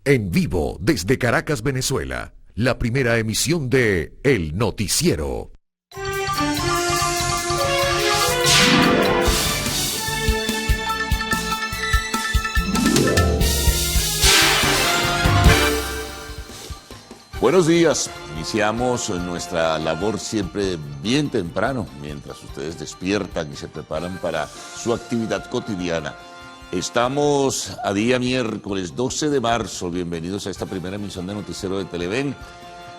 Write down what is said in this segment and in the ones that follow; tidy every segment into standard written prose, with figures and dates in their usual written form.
En vivo desde Caracas, Venezuela, la primera emisión de El Noticiero. Buenos días, iniciamos nuestra labor siempre bien temprano, mientras ustedes despiertan y se preparan para su actividad cotidiana. Estamos a día miércoles 12 de marzo, bienvenidos a esta primera emisión de Noticiero de Televen.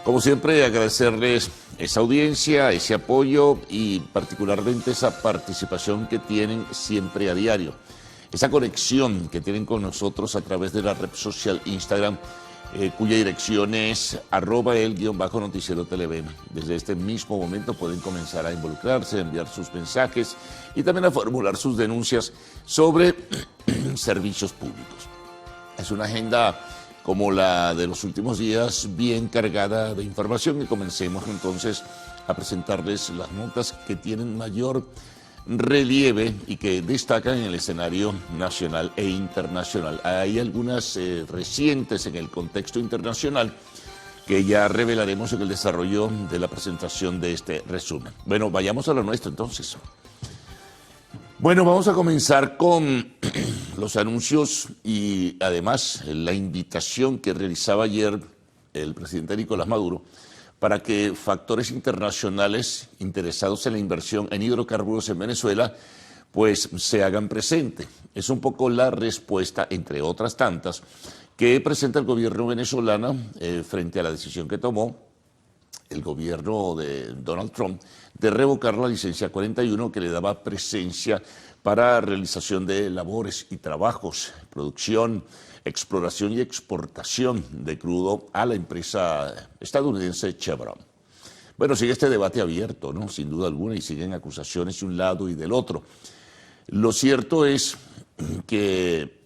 Como siempre, agradecerles esa audiencia, ese apoyo y particularmente esa participación que tienen siempre a diario. Esa conexión que tienen con nosotros a través de la red social Instagram, cuya dirección es @el_noticiero Televen. Desde este mismo momento pueden comenzar a involucrarse, a enviar sus mensajes y también a formular sus denuncias sobre servicios públicos. Es una agenda como la de los últimos días, bien cargada de información, y comencemos entonces a presentarles las notas que tienen mayor relieve y que destacan en el escenario nacional e internacional. Hay algunas recientes en el contexto internacional que ya revelaremos en el desarrollo de la presentación de este resumen. Bueno, vayamos a lo nuestro entonces. Bueno, vamos a comenzar con los anuncios y además la invitación que realizaba ayer el presidente Nicolás Maduro para que factores internacionales interesados en la inversión en hidrocarburos en Venezuela pues se hagan presente. Es un poco la respuesta, entre otras tantas, que presenta el gobierno venezolano frente a la decisión que tomó el gobierno de Donald Trump de revocar la licencia 41 que le daba presencia para realización de labores y trabajos, producción, exploración y exportación de crudo a la empresa estadounidense Chevron. Bueno, sigue este debate abierto, ¿no? Sin duda alguna, y siguen acusaciones de un lado y del otro. Lo cierto es que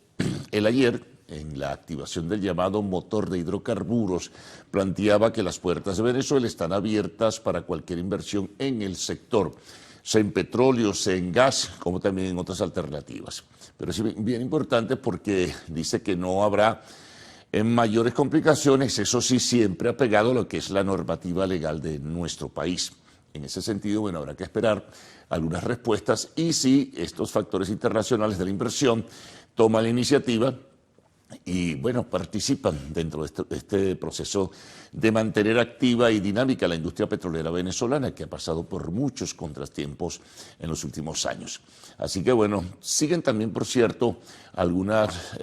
el ayer, en la activación del llamado motor de hidrocarburos, planteaba que las puertas de Venezuela están abiertas para cualquier inversión en el sector, sea en petróleo, sea en gas, como también en otras alternativas. Pero es bien importante porque dice que no habrá mayores complicaciones, eso sí, siempre apegado a lo que es la normativa legal de nuestro país. En ese sentido, bueno, habrá que esperar algunas respuestas y si estos factores internacionales de la inversión toman la iniciativa y, bueno, participan dentro de este proceso de mantener activa y dinámica la industria petrolera venezolana, que ha pasado por muchos contratiempos en los últimos años. Así que, bueno, siguen también, por cierto, algunas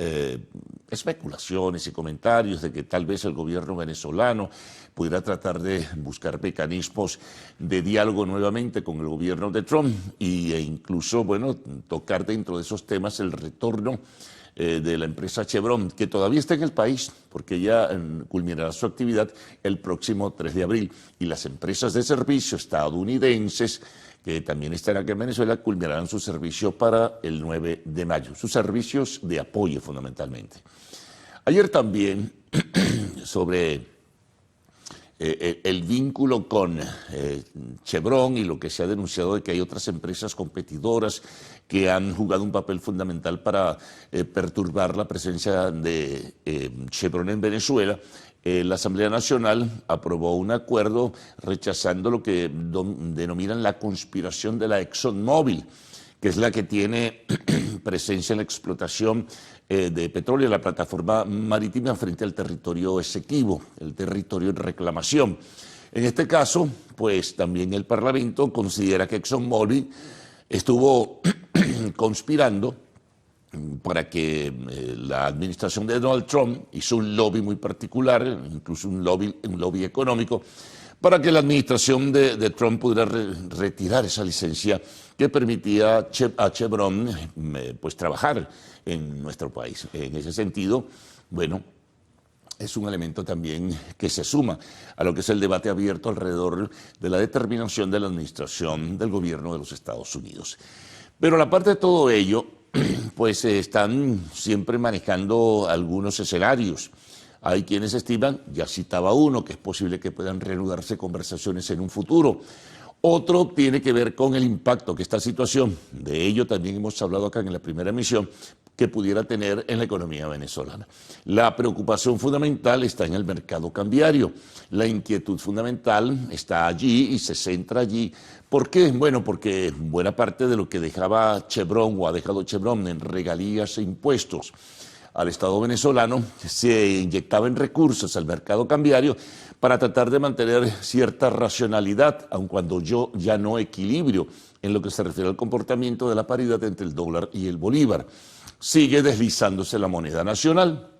especulaciones y comentarios de que tal vez el gobierno venezolano pudiera tratar de buscar mecanismos de diálogo nuevamente con el gobierno de Trump e incluso, bueno, tocar dentro de esos temas el retorno de la empresa Chevron, que todavía está en el país, porque ya culminará su actividad el próximo 3 de abril. Y las empresas de servicio estadounidenses, que también están aquí en Venezuela, culminarán su servicio para el 9 de mayo, sus servicios de apoyo fundamentalmente. Ayer también, sobre el vínculo con Chevron y lo que se ha denunciado de que hay otras empresas competidoras que han jugado un papel fundamental para perturbar la presencia de Chevron en Venezuela, la Asamblea Nacional aprobó un acuerdo rechazando lo que denominan la conspiración de la ExxonMobil, que es la que tiene presencia en la explotación de petróleo en la plataforma marítima frente al territorio Esequibo, el territorio en reclamación. En este caso, pues también el Parlamento considera que ExxonMobil estuvo conspirando para que la administración de Donald Trump hizo un lobby muy particular, incluso un lobby económico, para que la administración de Trump pudiera retirar esa licencia que permitía a Chevron pues trabajar en nuestro país. En ese sentido, bueno, es un elemento también que se suma a lo que es el debate abierto alrededor de la determinación de la administración del gobierno de los Estados Unidos. Pero aparte de todo ello, pues están siempre manejando algunos escenarios. Hay quienes estiman, ya citaba uno, que es posible que puedan reanudarse conversaciones en un futuro. Otro tiene que ver con el impacto que esta situación, de ello también hemos hablado acá en la primera emisión, que pudiera tener en la economía venezolana. La preocupación fundamental está en el mercado cambiario. La inquietud fundamental está allí y se centra allí. ¿Por qué? Bueno, porque buena parte de lo que dejaba Chevron o ha dejado Chevron en regalías e impuestos al Estado venezolano se inyectaba en recursos al mercado cambiario para tratar de mantener cierta racionalidad, aun cuando ya no equilibrio en lo que se refiere al comportamiento de la paridad entre el dólar y el bolívar. Sigue deslizándose la moneda nacional,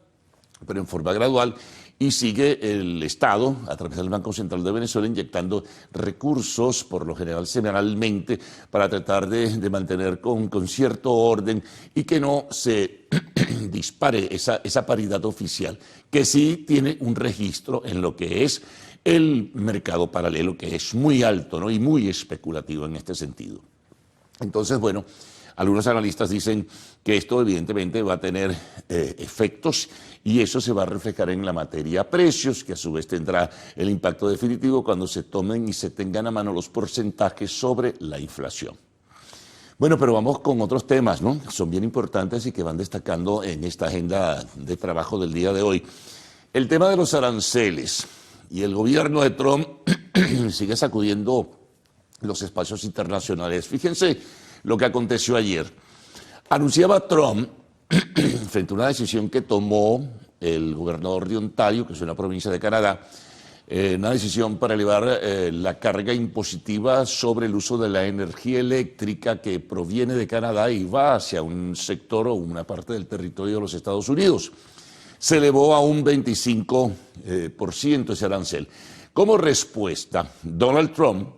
pero en forma gradual, y sigue el Estado, a través del Banco Central de Venezuela, inyectando recursos, por lo general semanalmente, para tratar de mantener con cierto orden y que no se dispare esa paridad oficial, que sí tiene un registro en lo que es el mercado paralelo, que es muy alto, ¿no? Y muy especulativo en este sentido. Entonces, bueno, algunos analistas dicen que esto evidentemente va a tener efectos y eso se va a reflejar en la materia precios, que a su vez tendrá el impacto definitivo cuando se tomen y se tengan a mano los porcentajes sobre la inflación. Bueno, pero vamos con otros temas, ¿no? Son bien importantes y que van destacando en esta agenda de trabajo del día de hoy. El tema de los aranceles y el gobierno de Trump sigue sacudiendo los espacios internacionales. Fíjense lo que aconteció ayer. Anunciaba Trump, frente a una decisión que tomó el gobernador de Ontario, que es una provincia de Canadá, una decisión para elevar la carga impositiva sobre el uso de la energía eléctrica que proviene de Canadá y va hacia un sector o una parte del territorio de los Estados Unidos. Se elevó a un 25% ese arancel. Como respuesta, Donald Trump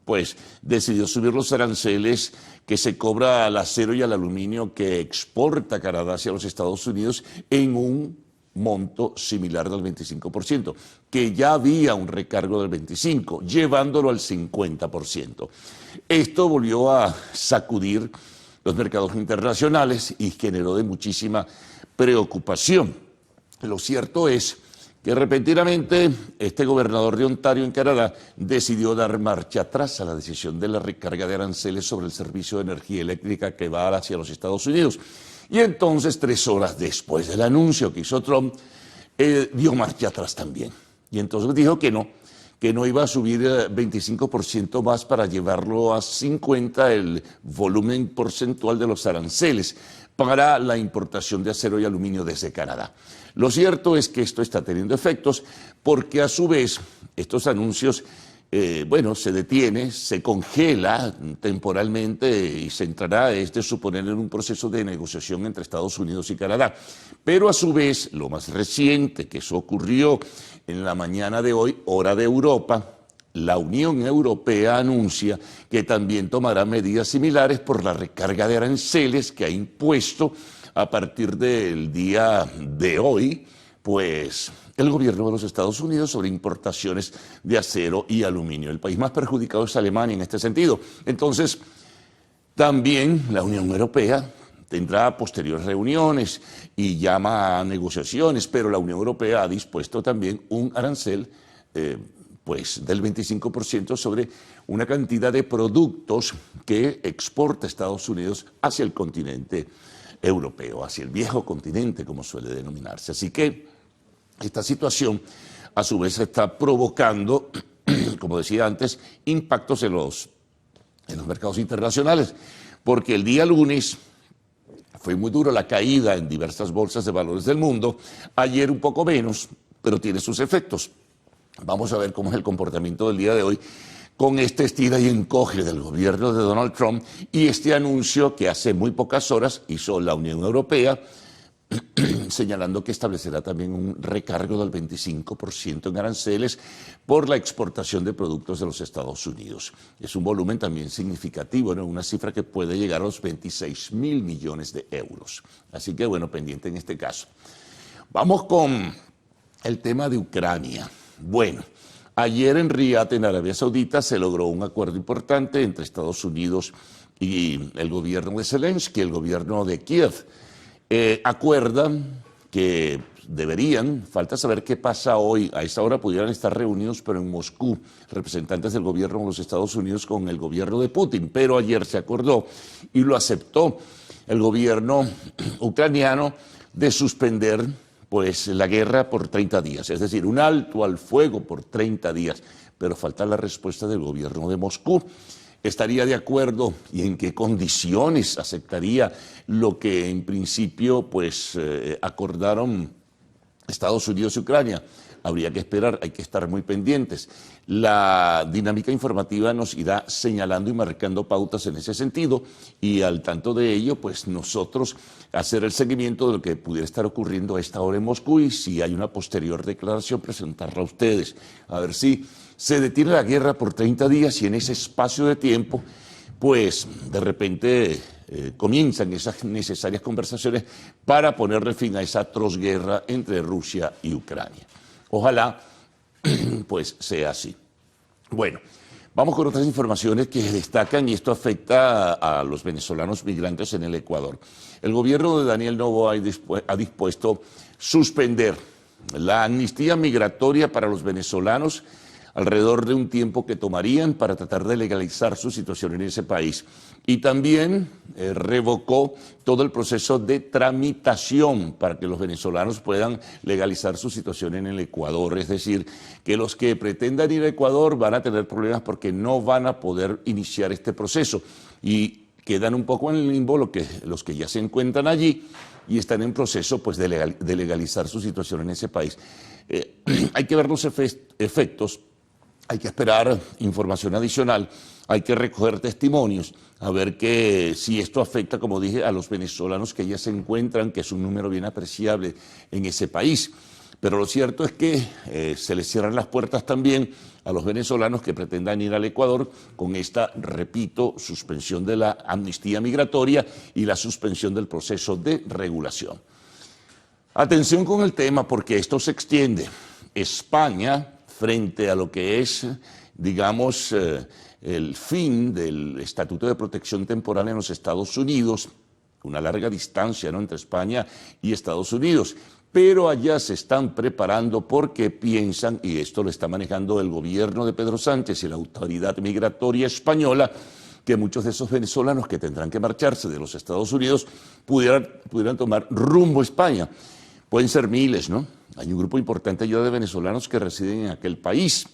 pues decidió subir los aranceles que se cobra al acero y al aluminio que exporta Canadá hacia los Estados Unidos en un monto similar del 25%, que ya había un recargo del 25%, llevándolo al 50%. Esto volvió a sacudir los mercados internacionales y generó de muchísima preocupación. Lo cierto es que repentinamente este gobernador de Ontario en Canadá decidió dar marcha atrás a la decisión de la recarga de aranceles sobre el servicio de energía eléctrica que va hacia los Estados Unidos. Y entonces, 3 horas después del anuncio que hizo Trump, dio marcha atrás también. Y entonces dijo que no iba a subir 25% más para llevarlo a 50% el volumen porcentual de los aranceles para la importación de acero y aluminio desde Canadá. Lo cierto es que esto está teniendo efectos porque a su vez estos anuncios, se detiene, se congela temporalmente y se entrará, es de suponer, en un proceso de negociación entre Estados Unidos y Canadá. Pero a su vez, lo más reciente, que eso ocurrió en la mañana de hoy, hora de Europa, la Unión Europea anuncia que también tomará medidas similares por la recarga de aranceles que ha impuesto a partir del día de hoy, pues el gobierno de los Estados Unidos sobre importaciones de acero y aluminio. El país más perjudicado es Alemania en este sentido. Entonces, también la Unión Europea tendrá posteriores reuniones y llama a negociaciones, pero la Unión Europea ha dispuesto también un arancel del 25% sobre una cantidad de productos que exporta Estados Unidos hacia el continente europeo, hacia el viejo continente, como suele denominarse. Así que esta situación, a su vez, está provocando, como decía antes, impactos en los mercados internacionales, porque el día lunes fue muy duro la caída en diversas bolsas de valores del mundo, ayer un poco menos, pero tiene sus efectos. Vamos a ver cómo es el comportamiento del día de hoy con este estira y encoge del gobierno de Donald Trump y este anuncio que hace muy pocas horas hizo la Unión Europea, señalando que establecerá también un recargo del 25% en aranceles por la exportación de productos de los Estados Unidos. Es un volumen también significativo, ¿no? Una cifra que puede llegar a los 26.000 millones de euros. Así que, bueno, pendiente en este caso. Vamos con el tema de Ucrania. Bueno, ayer en Riad, en Arabia Saudita, se logró un acuerdo importante entre Estados Unidos y el gobierno de Zelensky, el gobierno de Kiev. Acuerdan que deberían, falta saber qué pasa hoy. A esta hora pudieran estar reunidos, pero en Moscú, representantes del gobierno de los Estados Unidos con el gobierno de Putin, pero ayer se acordó y lo aceptó el gobierno ucraniano de suspender pues la guerra por 30 días, es decir, un alto al fuego por 30 días, pero falta la respuesta del gobierno de Moscú. ¿Estaría de acuerdo y en qué condiciones aceptaría lo que en principio pues acordaron Estados Unidos y Ucrania? Habría que esperar, hay que estar muy pendientes. La dinámica informativa nos irá señalando y marcando pautas en ese sentido y al tanto de ello, pues nosotros hacer el seguimiento de lo que pudiera estar ocurriendo a esta hora en Moscú y si hay una posterior declaración presentarla a ustedes. A ver si se detiene la guerra por 30 días y en ese espacio de tiempo, pues de repente comienzan esas necesarias conversaciones para ponerle fin a esa atroz guerra entre Rusia y Ucrania. Ojalá, pues, sea así. Bueno, vamos con otras informaciones que destacan y esto afecta a los venezolanos migrantes en el Ecuador. El gobierno de Daniel Noboa ha dispuesto suspender la amnistía migratoria para los venezolanos alrededor de un tiempo que tomarían para tratar de legalizar su situación en ese país. Y también revocó todo el proceso de tramitación para que los venezolanos puedan legalizar su situación en el Ecuador. Es decir, que los que pretendan ir a Ecuador van a tener problemas porque no van a poder iniciar este proceso. Y quedan un poco en el limbo los que ya se encuentran allí y están en proceso pues, de legalizar su situación en ese país. Hay que ver los efectos. Hay que esperar información adicional, hay que recoger testimonios, a ver si esto afecta, como dije, a los venezolanos que ya se encuentran, que es un número bien apreciable en ese país. Pero lo cierto es que se les cierran las puertas también a los venezolanos que pretendan ir al Ecuador con esta, repito, suspensión de la amnistía migratoria y la suspensión del proceso de regulación. Atención con el tema porque esto se extiende. España, frente a lo que es, digamos, el fin del Estatuto de Protección Temporal en los Estados Unidos, una larga distancia, ¿no?, entre España y Estados Unidos, pero allá se están preparando porque piensan, y esto lo está manejando el gobierno de Pedro Sánchez y la autoridad migratoria española, que muchos de esos venezolanos que tendrán que marcharse de los Estados Unidos pudieran tomar rumbo a España. Pueden ser miles, ¿no? Hay un grupo importante ya de venezolanos que residen en aquel país,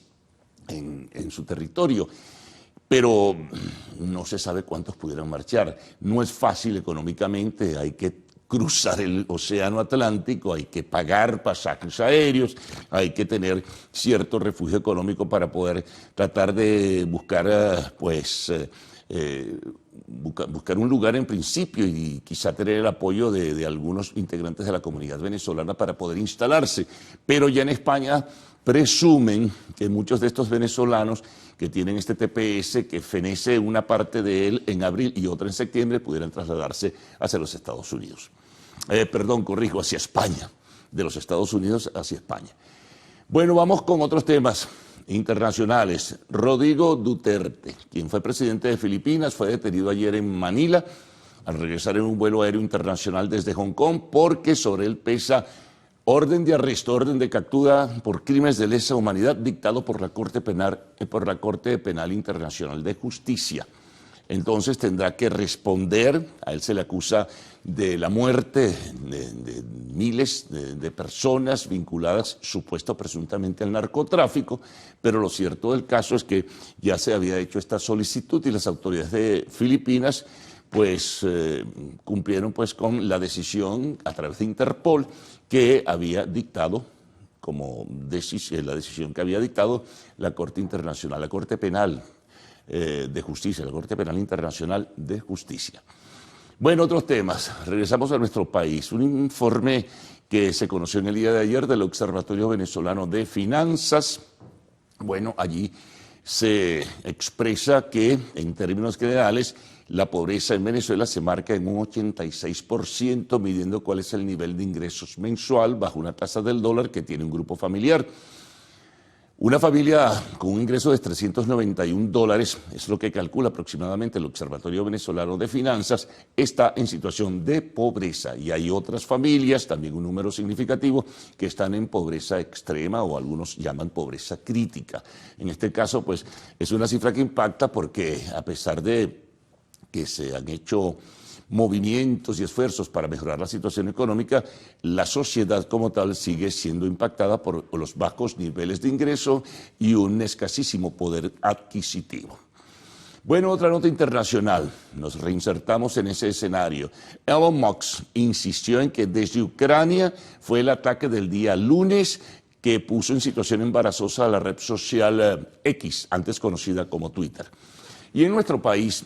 en su territorio, pero no se sabe cuántos pudieran marchar. No es fácil económicamente, hay que cruzar el océano Atlántico, hay que pagar pasajes aéreos, hay que tener cierto refugio económico para poder tratar de buscar, buscar un lugar en principio y quizá tener el apoyo de algunos integrantes de la comunidad venezolana para poder instalarse. Pero ya en España presumen que muchos de estos venezolanos que tienen este TPS, que fenece una parte de él en abril y otra en septiembre, pudieran trasladarse hacia los Estados Unidos. Hacia España, de los Estados Unidos hacia España. Bueno, vamos con otros temas internacionales. Rodrigo Duterte, quien fue presidente de Filipinas, fue detenido ayer en Manila al regresar en un vuelo aéreo internacional desde Hong Kong porque sobre él pesa orden de arresto, orden de captura por crímenes de lesa humanidad dictado por la Corte Penal Internacional de Justicia. Entonces tendrá que responder, a él se le acusa de la muerte de miles de personas vinculadas supuesto presuntamente al narcotráfico, pero lo cierto del caso es que ya se había hecho esta solicitud y las autoridades de Filipinas pues cumplieron pues con la decisión a través de Interpol que había dictado la decisión que había dictado la Corte Internacional, la Corte Penal de Justicia, la Corte Penal Internacional de Justicia. Bueno, otros temas. Regresamos a nuestro país. Un informe que se conoció en el día de ayer del Observatorio Venezolano de Finanzas. Bueno, allí se expresa que, en términos generales, la pobreza en Venezuela se marca en un 86%, midiendo cuál es el nivel de ingresos mensual bajo una tasa del dólar que tiene un grupo familiar. Una familia con un ingreso de $391, es lo que calcula aproximadamente el Observatorio Venezolano de Finanzas, está en situación de pobreza. Y hay otras familias, también un número significativo, que están en pobreza extrema o algunos llaman pobreza crítica. En este caso, pues, es una cifra que impacta porque a pesar de que se han hecho movimientos y esfuerzos para mejorar la situación económica, la sociedad como tal sigue siendo impactada por los bajos niveles de ingreso y un escasísimo poder adquisitivo. Bueno, otra nota internacional, nos reinsertamos en ese escenario. Elon Musk insistió en que desde Ucrania fue el ataque del día lunes que puso en situación embarazosa a la red social X, antes conocida como Twitter. Y en nuestro país,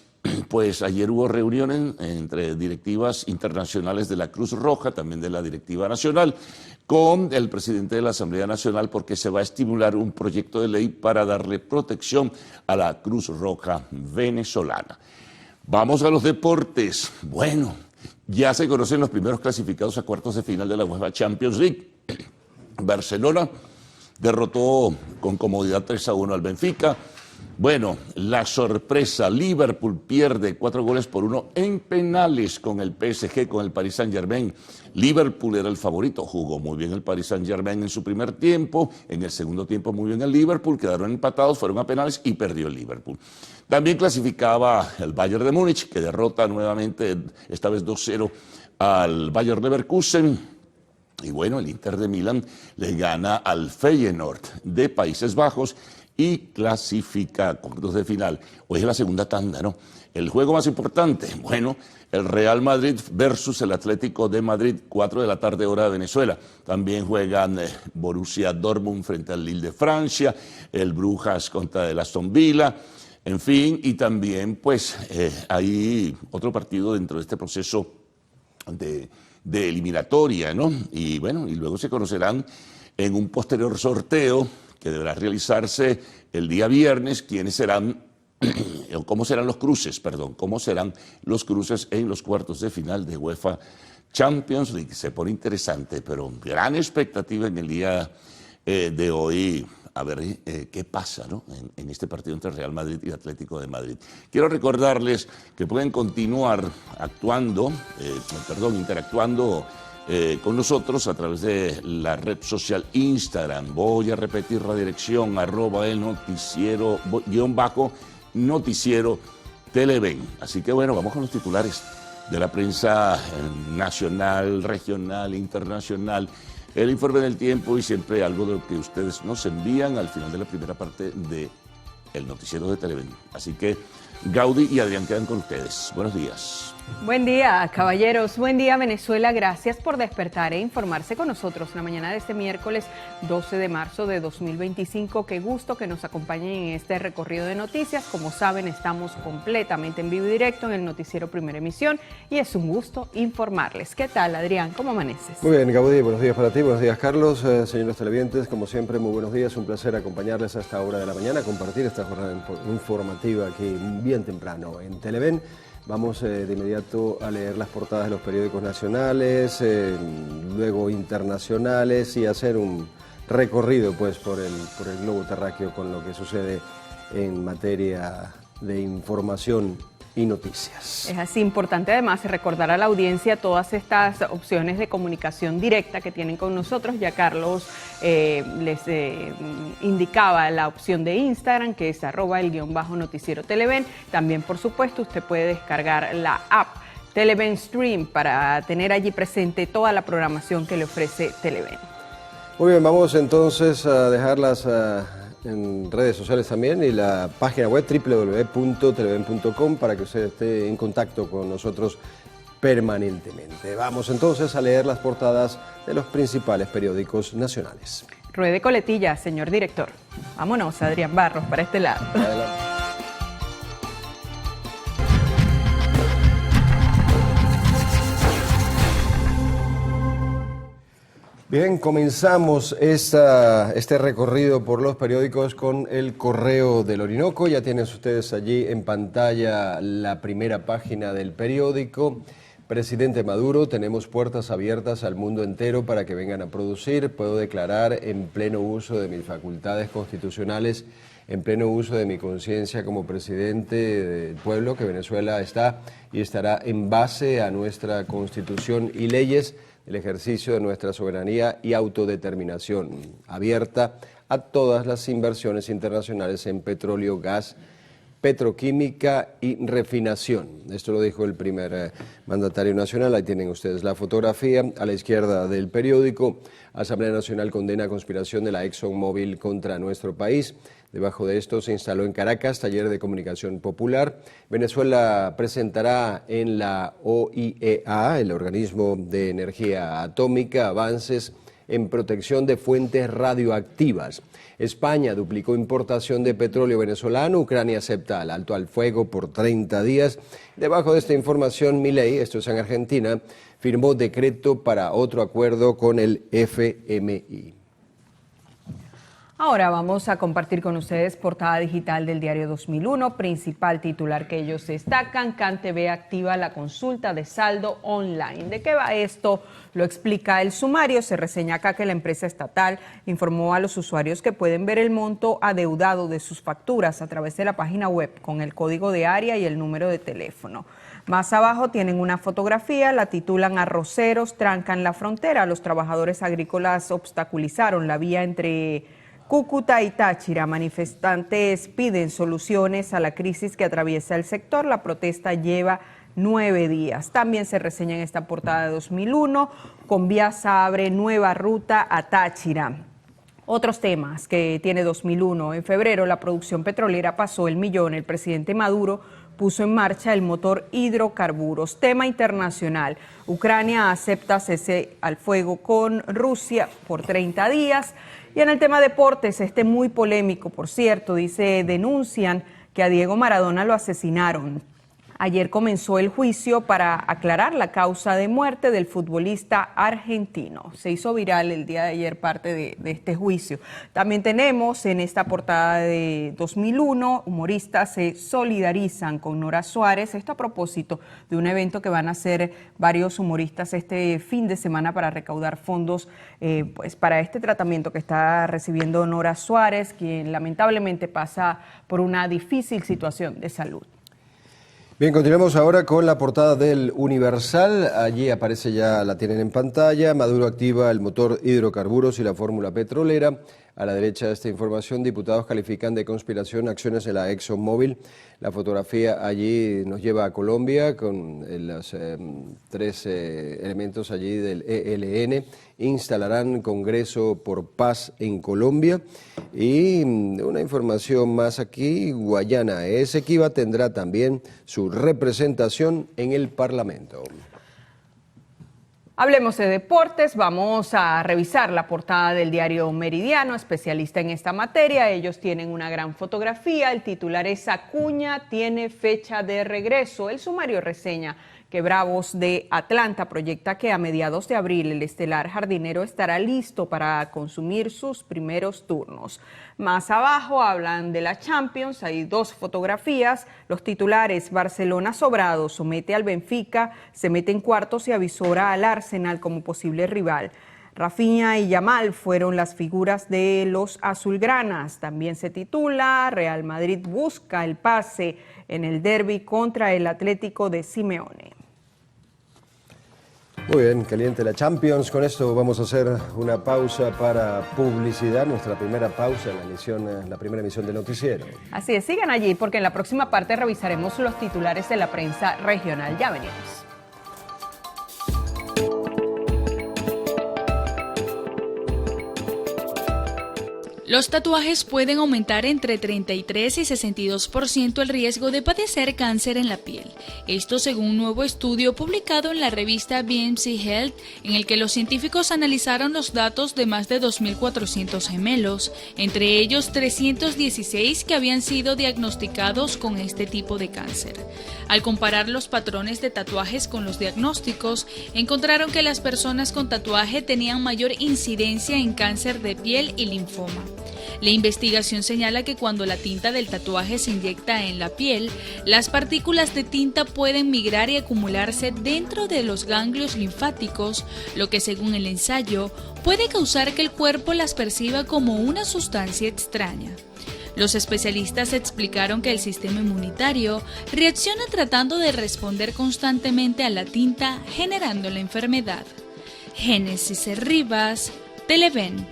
pues ayer hubo reuniones entre directivas internacionales de la Cruz Roja, también de la directiva nacional, con el presidente de la Asamblea Nacional, porque se va a estimular un proyecto de ley para darle protección a la Cruz Roja venezolana. Vamos a los deportes. Bueno, ya se conocen los primeros clasificados a cuartos de final de la UEFA Champions League. Barcelona derrotó con comodidad 3-1 al Benfica. Bueno, la sorpresa, Liverpool pierde 4-1 en penales con el PSG, con el Paris Saint-Germain. Liverpool era el favorito, jugó muy bien el Paris Saint-Germain en su primer tiempo, en el segundo tiempo muy bien el Liverpool, quedaron empatados, fueron a penales y perdió el Liverpool. También clasificaba el Bayern de Múnich, que derrota nuevamente, esta vez 2-0 al Bayer Leverkusen. Y bueno, el Inter de Milán le gana al Feyenoord de Países Bajos y clasifica a cuartos de final. Hoy es la segunda tanda, ¿no? El juego más importante, bueno, el Real Madrid versus el Atlético de Madrid, 4 de la tarde hora de Venezuela. También juegan Borussia Dortmund frente al Lille de Francia, el Brujas contra el Aston Villa, en fin, y también pues hay otro partido dentro de este proceso de eliminatoria, ¿no? Y bueno, y luego se conocerán en un posterior sorteo que deberá realizarse el día viernes, quiénes serán, cómo serán los cruces en los cuartos de final de UEFA Champions League. Se pone interesante, pero gran expectativa en el día de hoy, a ver qué pasa, ¿no? en este partido entre Real Madrid y Atlético de Madrid. Quiero recordarles que pueden continuar interactuando con nosotros a través de la red social Instagram. Voy a repetir la dirección, @elnoticiero _noticiero Televen. Así que bueno, vamos con los titulares de la prensa nacional, regional, internacional, el informe del tiempo y siempre algo de lo que ustedes nos envían al final de la primera parte de el noticiero de Televen. Así que Gaudí y Adrián quedan con ustedes. Buenos días. Buen día, caballeros. Buen día, Venezuela. Gracias por despertar e informarse con nosotros la mañana de este miércoles 12 de marzo de 2025. Qué gusto que nos acompañen en este recorrido de noticias. Como saben, estamos completamente en vivo y directo en el noticiero Primera Emisión y es un gusto informarles. ¿Qué tal, Adrián? ¿Cómo amaneces? Muy bien, Gaudí. Buenos días para ti. Buenos días, Carlos. Señores televidentes, como siempre, muy buenos días. Un placer acompañarles a esta hora de la mañana, compartir esta jornada informativa aquí bien temprano en Televen. Vamos de inmediato a leer las portadas de los periódicos nacionales, luego internacionales y hacer un recorrido pues por el globo terráqueo con lo que sucede en materia de información y noticias. Es así importante además recordar a la audiencia todas estas opciones de comunicación directa que tienen con nosotros. Ya Carlos les indicaba la opción de Instagram, que es @el_noticiero Televen. También, por supuesto, usted puede descargar la app Televen Stream para tener allí presente toda la programación que le ofrece Televen. Muy bien, vamos entonces a dejarlas en redes sociales también y la página web www.televen.com para que usted esté en contacto con nosotros permanentemente. Vamos entonces a leer las portadas de los principales periódicos nacionales. Ruede coletilla, señor director. Vámonos, Adrián Barros, para este lado. Adelante. Bien, comenzamos este recorrido por los periódicos con el Correo del Orinoco. Ya tienen ustedes allí en pantalla la primera página del periódico. Presidente Maduro, tenemos puertas abiertas al mundo entero para que vengan a producir. Puedo declarar en pleno uso de mis facultades constitucionales, en pleno uso de mi conciencia como presidente del pueblo, que Venezuela está y estará en base a nuestra constitución y leyes, el ejercicio de nuestra soberanía y autodeterminación, abierta a todas las inversiones internacionales en petróleo, gas, petroquímica y refinación. Esto lo dijo el primer mandatario nacional. Ahí tienen ustedes la fotografía. A la izquierda del periódico, Asamblea Nacional condena conspiración de la ExxonMobil contra nuestro país. Debajo de esto se instaló en Caracas taller de comunicación popular. Venezuela presentará en la OIEA, el organismo de energía atómica, avances en protección de fuentes radioactivas. España duplicó importación de petróleo venezolano. Ucrania acepta el alto al fuego por 30 días. Debajo de esta información, Milei, esto es en Argentina, firmó decreto para otro acuerdo con el FMI. Ahora vamos a compartir con ustedes portada digital del diario 2001, principal titular que ellos destacan: CanTV activa la consulta de saldo online. ¿De qué va esto? Lo explica el sumario. Se reseña acá que la empresa estatal informó a los usuarios que pueden ver el monto adeudado de sus facturas a través de la página web con el código de área y el número de teléfono. Más abajo tienen una fotografía, la titulan Arroceros trancan la frontera. Los trabajadores agrícolas obstaculizaron la vía entre Cúcuta y Táchira. Manifestantes piden soluciones a la crisis que atraviesa el sector. La protesta lleva 9 días. También se reseña en esta portada de 2001, Conviasa abre nueva ruta a Táchira. Otros temas que tiene 2001. En febrero la producción petrolera pasó el millón. El presidente Maduro puso en marcha el motor hidrocarburos. Tema internacional. Ucrania acepta cese al fuego con Rusia por 30 días. Y en el tema deportes, muy polémico, por cierto, denuncian que a Diego Maradona lo asesinaron. Ayer comenzó el juicio para aclarar la causa de muerte del futbolista argentino. Se hizo viral el día de ayer parte de este juicio. También tenemos en esta portada de 2001, humoristas se solidarizan con Nora Suárez. Esto a propósito de un evento que van a hacer varios humoristas este fin de semana para recaudar fondos pues para este tratamiento que está recibiendo Nora Suárez, quien lamentablemente pasa por una difícil situación de salud. Bien, continuamos ahora con la portada del Universal. Allí aparece, ya la tienen en pantalla, Maduro activa el motor hidrocarburos y la fórmula petrolera. A la derecha de esta información, diputados califican de conspiración acciones de la ExxonMobil. La fotografía allí nos lleva a Colombia con los 3 elementos allí del ELN. Instalarán Congreso por Paz en Colombia. Y una información más aquí, Guayana Esequiba tendrá también su representación en el Parlamento. Hablemos de deportes, vamos a revisar la portada del diario Meridiano, especialista en esta materia. Ellos tienen una gran fotografía, el titular es Acuña tiene fecha de regreso. El sumario reseña que Bravos de Atlanta proyecta que a mediados de abril el estelar jardinero estará listo para consumir sus primeros turnos. Más abajo hablan de la Champions, hay 2 fotografías, los titulares: Barcelona sobrado, somete al Benfica, se mete en cuartos y avisora al Arsenal como posible rival. Rafinha y Yamal fueron las figuras de los azulgranas. También se titula Real Madrid busca el pase en el derbi contra el Atlético de Simeone. Muy bien, caliente la Champions. Con esto vamos a hacer una pausa para publicidad, nuestra primera pausa en la primera emisión del noticiero. Así es, sigan allí porque en la próxima parte revisaremos los titulares de la prensa regional. Ya venimos. Los tatuajes pueden aumentar entre 33 y 62% el riesgo de padecer cáncer en la piel. Esto según un nuevo estudio publicado en la revista BMC Health, en el que los científicos analizaron los datos de más de 2.400 gemelos, entre ellos 316 que habían sido diagnosticados con este tipo de cáncer. Al comparar los patrones de tatuajes con los diagnósticos, encontraron que las personas con tatuaje tenían mayor incidencia en cáncer de piel y linfoma. La investigación señala que cuando la tinta del tatuaje se inyecta en la piel, las partículas de tinta pueden migrar y acumularse dentro de los ganglios linfáticos, lo que según el ensayo puede causar que el cuerpo las perciba como una sustancia extraña. Los especialistas explicaron que el sistema inmunitario reacciona tratando de responder constantemente a la tinta, generando la enfermedad. Génesis Rivas, Televen.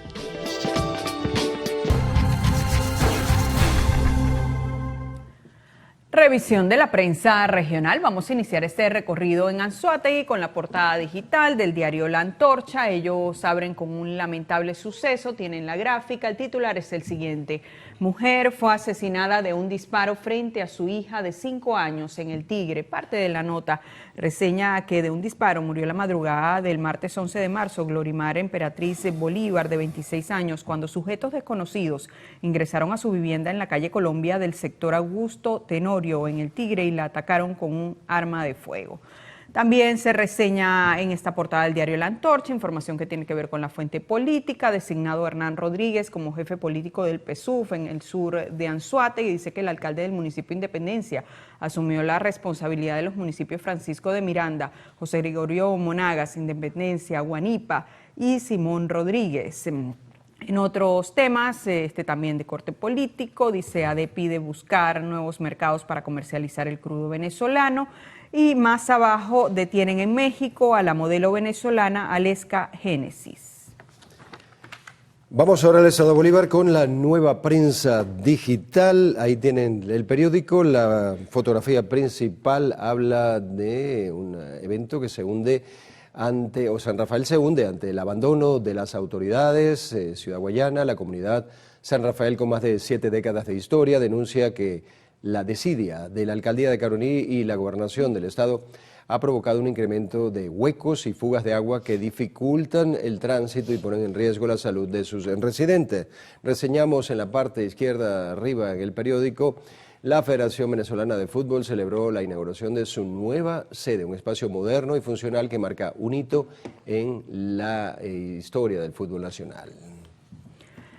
Revisión de la prensa regional. Vamos a iniciar este recorrido en Anzoátegui con la portada digital del diario La Antorcha. Ellos abren con un lamentable suceso, tienen la gráfica. El titular es el siguiente: mujer fue asesinada de un disparo frente a su hija de 5 años en El Tigre. Parte de la nota reseña que de un disparo murió la madrugada del martes 11 de marzo Glorimar Emperatriz Bolívar, de 26 años, cuando sujetos desconocidos ingresaron a su vivienda en la calle Colombia del sector Augusto Tenorio en El Tigre y la atacaron con un arma de fuego. También se reseña en esta portada del diario La Antorcha información que tiene que ver con la fuente política. Designado Hernán Rodríguez como jefe político del PSUV en el sur de Anzoátegui, y dice que el alcalde del municipio Independencia asumió la responsabilidad de los municipios Francisco de Miranda, José Gregorio Monagas, Independencia, Guanipa y Simón Rodríguez. En otros temas, también de corte político, dice ADE pide buscar nuevos mercados para comercializar el crudo venezolano. Y más abajo, detienen en México a la modelo venezolana Aleska Génesis. Vamos ahora al Estado Bolívar con la nueva prensa digital. Ahí tienen el periódico. La fotografía principal habla de un evento que se hunde San Rafael se hunde ante el abandono de las autoridades. Ciudad Guayana, la comunidad San Rafael, con más de 7 décadas de historia, denuncia que la desidia de la alcaldía de Caroní y la gobernación del estado ha provocado un incremento de huecos y fugas de agua que dificultan el tránsito y ponen en riesgo la salud de sus residentes. Reseñamos en la parte izquierda arriba en el periódico: la Federación Venezolana de Fútbol celebró la inauguración de su nueva sede, un espacio moderno y funcional que marca un hito en la historia del fútbol nacional.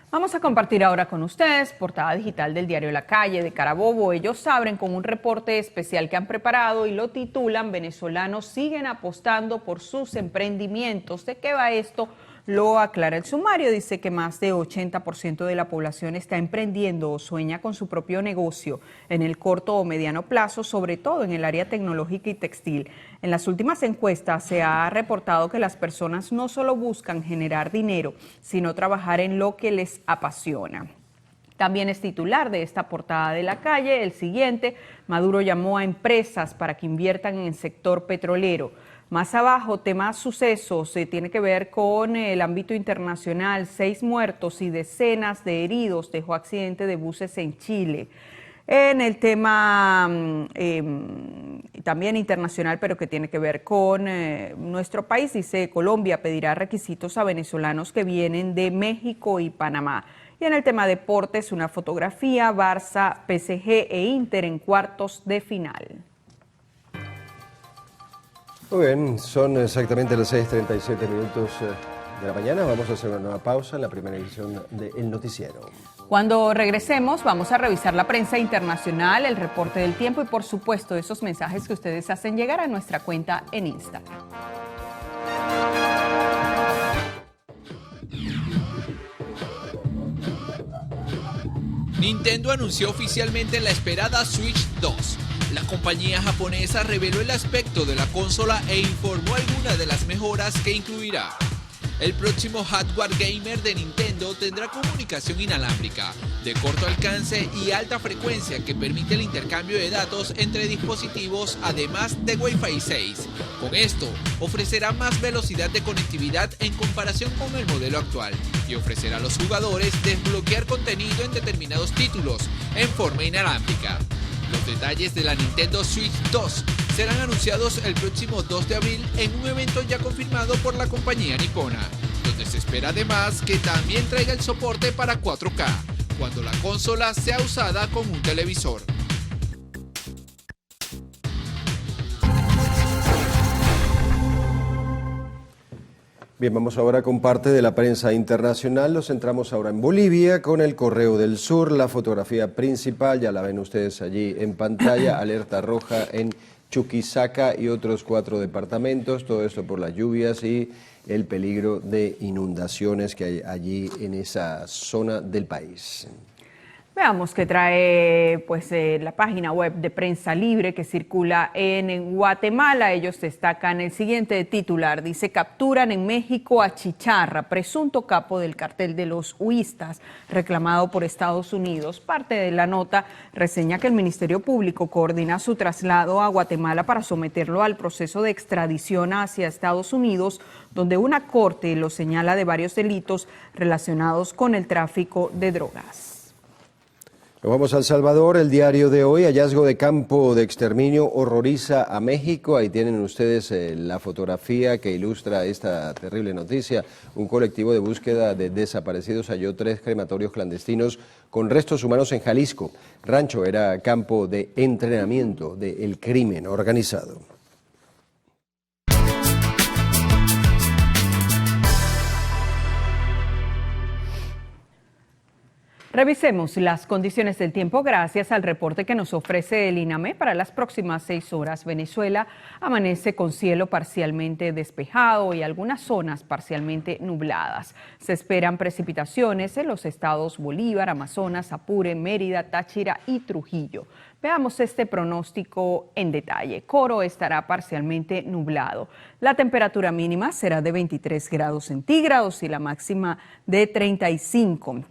Vamos a compartir ahora con ustedes portada digital del diario La Calle de Carabobo. Ellos abren con un reporte especial que han preparado y lo titulan: venezolanos siguen apostando por sus emprendimientos. ¿De qué va esto? Lo aclara el sumario. Dice que más de 80% de la población está emprendiendo o sueña con su propio negocio en el corto o mediano plazo, sobre todo en el área tecnológica y textil. En las últimas encuestas se ha reportado que las personas no solo buscan generar dinero, sino trabajar en lo que les apasiona. También es titular de esta portada de La Calle el siguiente: Maduro llamó a empresas para que inviertan en el sector petrolero. Más abajo, temas sucesos, tiene que ver con el ámbito internacional: 6 muertos y decenas de heridos dejó accidente de buses en Chile. En el tema también internacional, pero que tiene que ver con nuestro país, dice: Colombia pedirá requisitos a venezolanos que vienen de México y Panamá. Y en el tema deportes, una fotografía: Barça, PSG e Inter en cuartos de final. Muy bien, son exactamente las 6:37 minutos de la mañana. Vamos a hacer una nueva pausa en la primera edición de El Noticiero. Cuando regresemos, vamos a revisar la prensa internacional, el reporte del tiempo y, por supuesto, esos mensajes que ustedes hacen llegar a nuestra cuenta en Instagram. Nintendo anunció oficialmente la esperada Switch 2. La compañía japonesa reveló el aspecto de la consola e informó algunas de las mejoras que incluirá. El próximo hardware gamer de Nintendo tendrá comunicación inalámbrica, de corto alcance y alta frecuencia que permite el intercambio de datos entre dispositivos, además de Wi-Fi 6. Con esto, ofrecerá más velocidad de conectividad en comparación con el modelo actual y ofrecerá a los jugadores desbloquear contenido en determinados títulos en forma inalámbrica. Los detalles de la Nintendo Switch 2 serán anunciados el próximo 2 de abril en un evento ya confirmado por la compañía nipona, donde se espera además que también traiga el soporte para 4K, cuando la consola sea usada con un televisor. Bien, vamos ahora con parte de la prensa internacional. Nos centramos ahora en Bolivia con el Correo del Sur. La fotografía principal, ya la ven ustedes allí en pantalla, alerta roja en Chuquisaca y otros 4 departamentos. Todo esto por las lluvias y el peligro de inundaciones que hay allí en esa zona del país. Veamos qué trae la página web de Prensa Libre que circula en Guatemala. Ellos destacan el siguiente titular. Dice: capturan en México a Chicharra, presunto capo del cartel de los huistas, reclamado por Estados Unidos. Parte de la nota reseña que el Ministerio Público coordina su traslado a Guatemala para someterlo al proceso de extradición hacia Estados Unidos, donde una corte lo señala de varios delitos relacionados con el tráfico de drogas. Nos vamos a El Salvador, el diario de hoy, hallazgo de campo de exterminio horroriza a México. Ahí tienen ustedes la fotografía que ilustra esta terrible noticia. Un colectivo de búsqueda de desaparecidos halló 3 crematorios clandestinos con restos humanos en Jalisco. Rancho era campo de entrenamiento del crimen organizado. Revisemos las condiciones del tiempo gracias al reporte que nos ofrece el INAME para las próximas 6 horas. Venezuela amanece con cielo parcialmente despejado y algunas zonas parcialmente nubladas. Se esperan precipitaciones en los estados Bolívar, Amazonas, Apure, Mérida, Táchira y Trujillo. Veamos este pronóstico en detalle. Coro estará parcialmente nublado. La temperatura mínima será de 23 grados centígrados y la máxima de 35.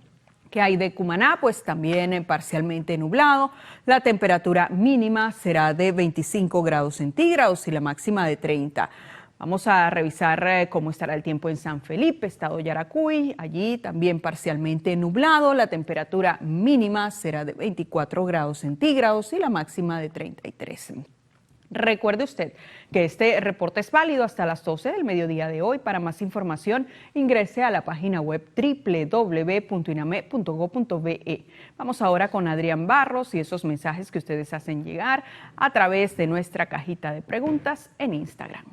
¿Qué hay de Cumaná? Pues también parcialmente nublado. La temperatura mínima será de 25 grados centígrados y la máxima de 30. Vamos a revisar cómo estará el tiempo en San Felipe, estado Yaracuy. Allí también parcialmente nublado. La temperatura mínima será de 24 grados centígrados y la máxima de 33. Recuerde usted que este reporte es válido hasta las 12 del mediodía de hoy. Para más información, ingrese a la página web www.iname.gov.be. Vamos ahora con Adrián Barros y esos mensajes que ustedes hacen llegar a través de nuestra cajita de preguntas en Instagram.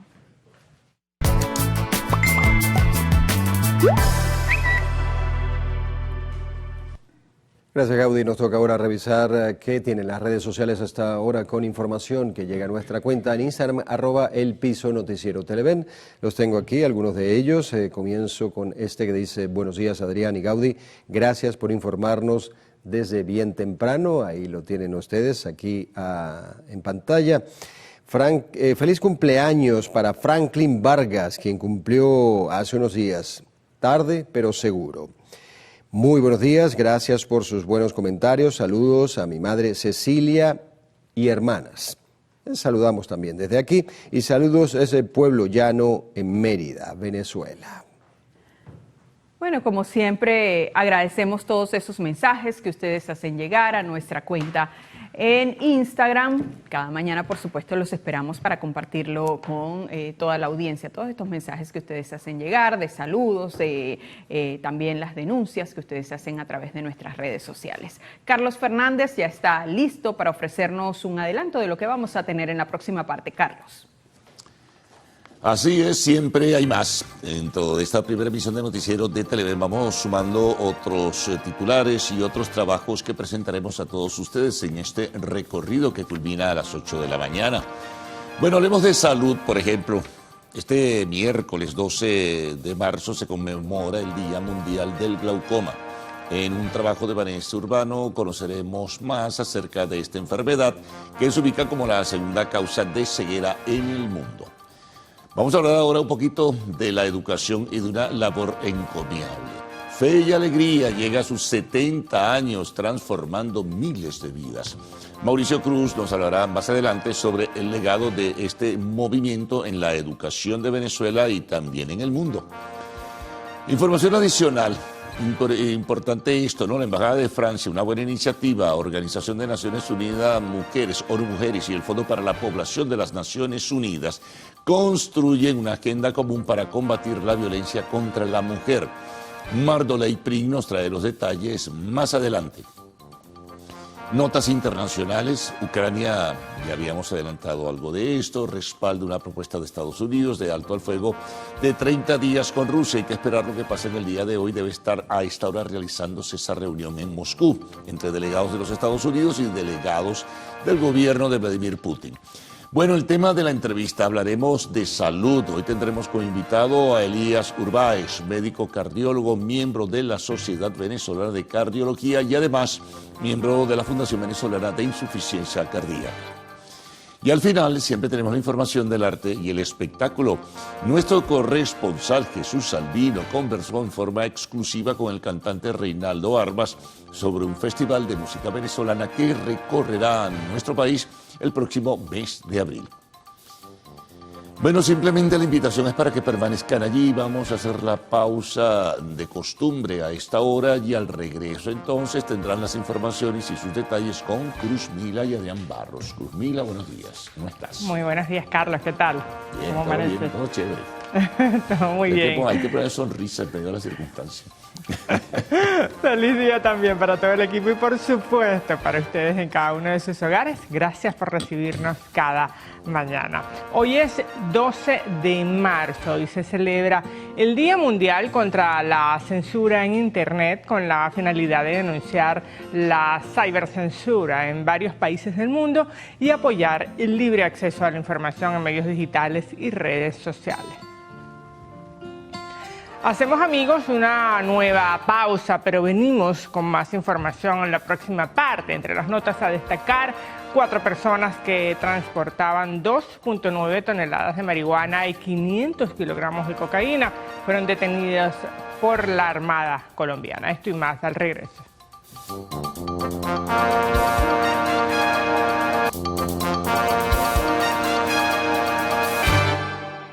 Gracias, Gaudí. Nos toca ahora revisar qué tienen las redes sociales hasta ahora con información que llega a nuestra cuenta en Instagram, @elpisonoticiero Televen. Los tengo aquí, algunos de ellos. Comienzo con este que dice: buenos días, Adrián y Gaudí. Gracias por informarnos desde bien temprano. Ahí lo tienen ustedes, aquí en pantalla. Feliz cumpleaños para Franklin Vargas, quien cumplió hace unos días. Tarde, pero seguro. Muy buenos días, gracias por sus buenos comentarios. Saludos a mi madre Cecilia y hermanas. Saludamos también desde aquí y saludos a ese pueblo llano en Mérida, Venezuela. Bueno, como siempre, agradecemos todos esos mensajes que ustedes hacen llegar a nuestra cuenta en Instagram. Cada mañana, por supuesto, los esperamos para compartirlo con toda la audiencia. Todos estos mensajes que ustedes hacen llegar, de saludos, también las denuncias que ustedes hacen a través de nuestras redes sociales. Carlos Fernández ya está listo para ofrecernos un adelanto de lo que vamos a tener en la próxima parte. Carlos. Así es, siempre hay más. En toda esta primera emisión de Noticiero de Televen vamos sumando otros titulares y otros trabajos que presentaremos a todos ustedes en este recorrido que culmina a las 8 de la mañana. Bueno, hablemos de salud, por ejemplo. Este miércoles 12 de marzo se conmemora el Día Mundial del Glaucoma. En un trabajo de Vanessa Urbano conoceremos más acerca de esta enfermedad que se ubica como la segunda causa de ceguera en el mundo. Vamos a hablar ahora un poquito de la educación y de una labor encomiable. Fe y Alegría llega a sus 70 años transformando miles de vidas. Mauricio Cruz nos hablará más adelante sobre el legado de este movimiento en la educación de Venezuela y también en el mundo. Información adicional. Importante esto, ¿no? La Embajada de Francia, una buena iniciativa, Organización de Naciones Unidas, Mujeres, ONU Mujeres y el Fondo para la Población de las Naciones Unidas construyen una agenda común para combatir la violencia contra la mujer. Mardoley Pring nos trae los detalles más adelante. Notas internacionales. Ucrania, ya habíamos adelantado algo de esto, respalda una propuesta de Estados Unidos de alto al fuego de 30 días con Rusia. Hay que esperar lo que pase en el día de hoy. Debe estar a esta hora realizándose esa reunión en Moscú entre delegados de los Estados Unidos y delegados del gobierno de Vladimir Putin. Bueno, el tema de la entrevista, hablaremos de salud. Hoy tendremos como invitado a Elías Urbáez, médico cardiólogo, miembro de la Sociedad Venezolana de Cardiología y además miembro de la Fundación Venezolana de Insuficiencia Cardíaca. Y al final siempre tenemos la información del arte y el espectáculo. Nuestro corresponsal Jesús Salvino conversó en forma exclusiva con el cantante Reinaldo Armas sobre un festival de música venezolana que recorrerá nuestro país el próximo mes de abril. Bueno, simplemente la invitación es para que permanezcan allí. Vamos a hacer la pausa de costumbre a esta hora y al regreso entonces tendrán las informaciones y sus detalles con Cruz Mila y Adrián Barros. Cruz Mila, buenos días. ¿Cómo estás? Muy buenos días, Carlos. ¿Qué tal? Bien, ¿Cómo todo amaneces? bien, todo chévere. Todo muy bien. Hay que poner sonrisa en medio de las circunstancias. Feliz día también para todo el equipo y por supuesto para ustedes en cada uno de sus hogares. Gracias por recibirnos cada mañana. Hoy es 12 de marzo y se celebra el Día Mundial contra la Censura en Internet con la finalidad de denunciar la cibercensura en varios países del mundo y apoyar el libre acceso a la información en medios digitales y redes sociales. Hacemos, amigos, una nueva pausa, pero venimos con más información en la próxima parte. Entre las notas a destacar, 4 personas que transportaban 2.9 toneladas de marihuana y 500 kilogramos de cocaína fueron detenidas por la Armada colombiana. Esto y más al regreso.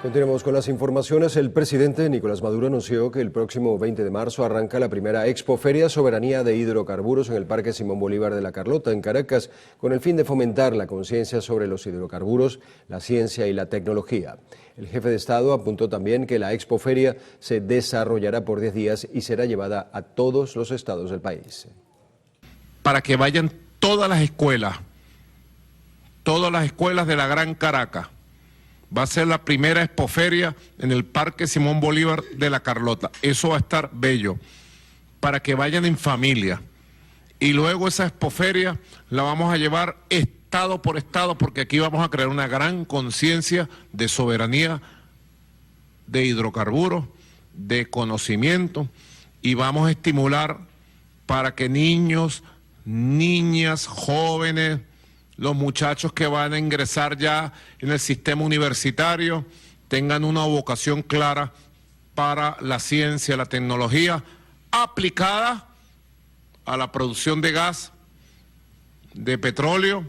Continuamos con las informaciones. El presidente Nicolás Maduro anunció que el próximo 20 de marzo arranca la primera Expoferia Soberanía de Hidrocarburos en el Parque Simón Bolívar de La Carlota, en Caracas, con el fin de fomentar la conciencia sobre los hidrocarburos, la ciencia y la tecnología. El jefe de Estado apuntó también que la Expoferia se desarrollará por 10 días y será llevada a todos los estados del país. Para que vayan todas las escuelas de la Gran Caracas. Va a ser la primera expoferia en el Parque Simón Bolívar de La Carlota. Eso va a estar bello, para que vayan en familia. Y luego esa expoferia la vamos a llevar estado por estado, porque aquí vamos a crear una gran conciencia de soberanía, de hidrocarburos, de conocimiento, y vamos a estimular para que niños, niñas, jóvenes, los muchachos que van a ingresar ya en el sistema universitario tengan una vocación clara para la ciencia, la tecnología aplicada a la producción de gas, de petróleo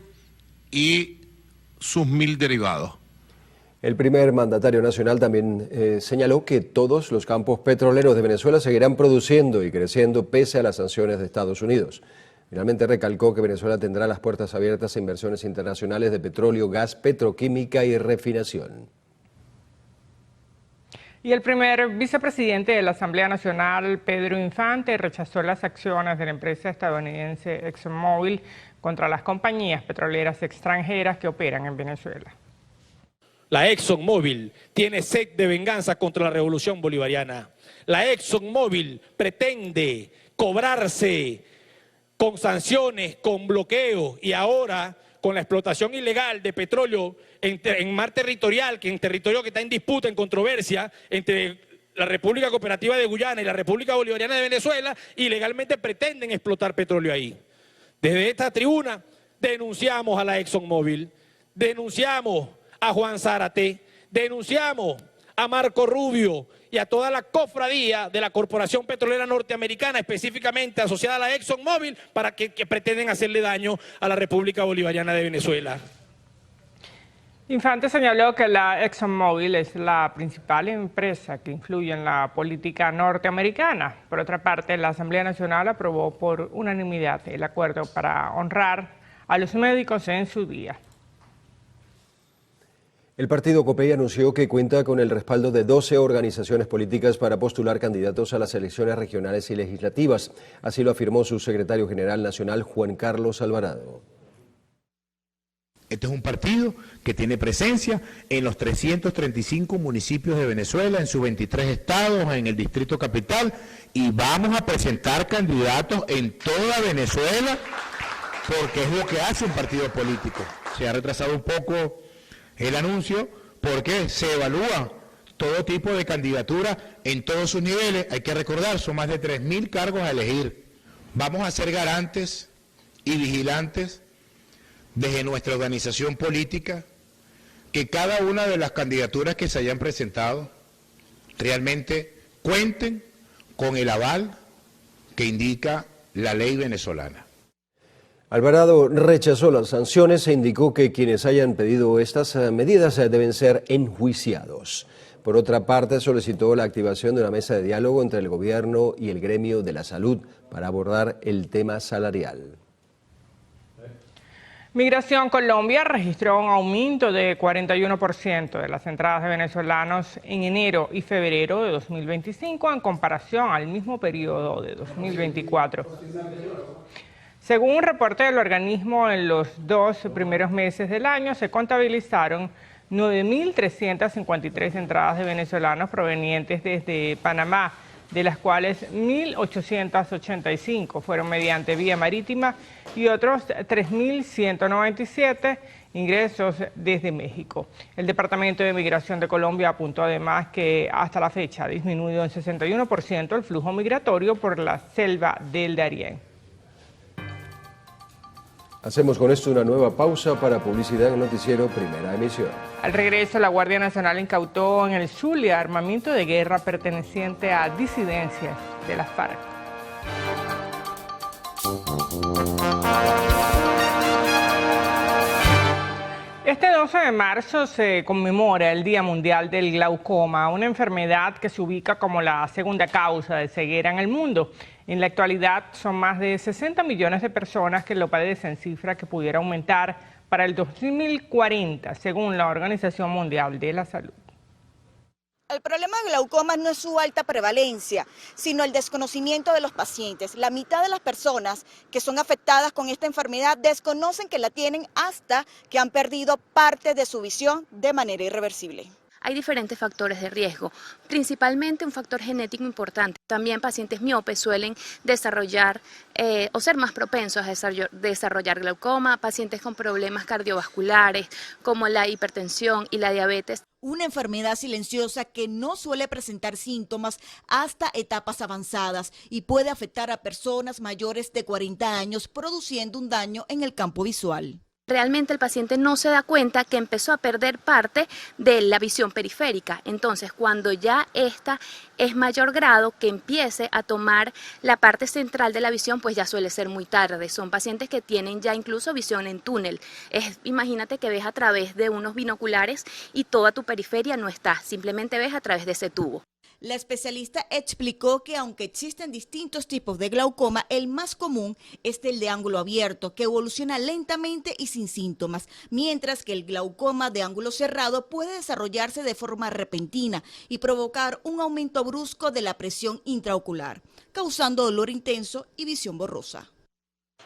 y sus 1000 derivados. El primer mandatario nacional también señaló que todos los campos petroleros de Venezuela seguirán produciendo y creciendo pese a las sanciones de Estados Unidos. Finalmente recalcó que Venezuela tendrá las puertas abiertas a inversiones internacionales de petróleo, gas, petroquímica y refinación. Y el primer vicepresidente de la Asamblea Nacional, Pedro Infante, rechazó las acciones de la empresa estadounidense ExxonMobil contra las compañías petroleras extranjeras que operan en Venezuela. La ExxonMobil tiene sed de venganza contra la revolución bolivariana. La ExxonMobil pretende cobrarse con sanciones, con bloqueos y ahora con la explotación ilegal de petróleo en mar territorial, en territorio que está en disputa, en controversia entre la República Cooperativa de Guyana y la República Bolivariana de Venezuela, ilegalmente pretenden explotar petróleo ahí. Desde esta tribuna denunciamos a la ExxonMobil, denunciamos a Juan Zárate, denunciamos a Marco Rubio y a toda la cofradía de la Corporación Petrolera Norteamericana, específicamente asociada a la ExxonMobil, para que pretenden hacerle daño a la República Bolivariana de Venezuela. Infante señaló que la ExxonMobil es la principal empresa que influye en la política norteamericana. Por otra parte, la Asamblea Nacional aprobó por unanimidad el acuerdo para honrar a los médicos en su día. El partido COPEI anunció que cuenta con el respaldo de 12 organizaciones políticas para postular candidatos a las elecciones regionales y legislativas. Así lo afirmó su secretario general nacional, Juan Carlos Alvarado. Este es un partido que tiene presencia en los 335 municipios de Venezuela, en sus 23 estados, en el Distrito Capital, y vamos a presentar candidatos en toda Venezuela, porque es lo que hace un partido político. Se ha retrasado un poco el anuncio porque se evalúa todo tipo de candidatura en todos sus niveles. Hay que recordar, son más de 3.000 cargos a elegir. Vamos a ser garantes y vigilantes desde nuestra organización política que cada una de las candidaturas que se hayan presentado realmente cuenten con el aval que indica la ley venezolana. Alvarado rechazó las sanciones e indicó que quienes hayan pedido estas medidas deben ser enjuiciados. Por otra parte, solicitó la activación de una mesa de diálogo entre el gobierno y el gremio de la salud para abordar el tema salarial. Migración Colombia registró un aumento de 41% de las entradas de venezolanos en enero y febrero de 2025 en comparación al mismo periodo de 2024. Según un reporte del organismo, en los 2 primeros meses del año se contabilizaron 9.353 entradas de venezolanos provenientes desde Panamá, de las cuales 1.885 fueron mediante vía marítima y otros 3.197 ingresos desde México. El Departamento de Migración de Colombia apuntó además que hasta la fecha ha disminuido en 61% el flujo migratorio por la selva del Darién. Hacemos con esto una nueva pausa para publicidad en el noticiero Primera Emisión. Al regreso, la Guardia Nacional incautó en el Zulia armamento de guerra perteneciente a disidencias de las FARC. Este 12 de marzo se conmemora el Día Mundial del Glaucoma, una enfermedad que se ubica como la segunda causa de ceguera en el mundo. En la actualidad son más de 60 millones de personas que lo padecen, cifra que pudiera aumentar para el 2040, según la Organización Mundial de la Salud. El problema del glaucoma no es su alta prevalencia, sino el desconocimiento de los pacientes. La mitad de las personas que son afectadas con esta enfermedad desconocen que la tienen hasta que han perdido parte de su visión de manera irreversible. Hay diferentes factores de riesgo, principalmente un factor genético importante. También pacientes miopes suelen desarrollar o ser más propensos a desarrollar glaucoma, pacientes con problemas cardiovasculares como la hipertensión y la diabetes. Una enfermedad silenciosa que no suele presentar síntomas hasta etapas avanzadas y puede afectar a personas mayores de 40 años, produciendo un daño en el campo visual. Realmente el paciente no se da cuenta que empezó a perder parte de la visión periférica. Entonces, cuando ya esta es mayor grado, que empiece a tomar la parte central de la visión, pues ya suele ser muy tarde. Son pacientes que tienen ya incluso visión en túnel. Imagínate que ves a través de unos binoculares y toda tu periferia no está, simplemente ves a través de ese tubo. La especialista explicó que aunque existen distintos tipos de glaucoma, el más común es el de ángulo abierto, que evoluciona lentamente y sin síntomas, mientras que el glaucoma de ángulo cerrado puede desarrollarse de forma repentina y provocar un aumento brusco de la presión intraocular, causando dolor intenso y visión borrosa.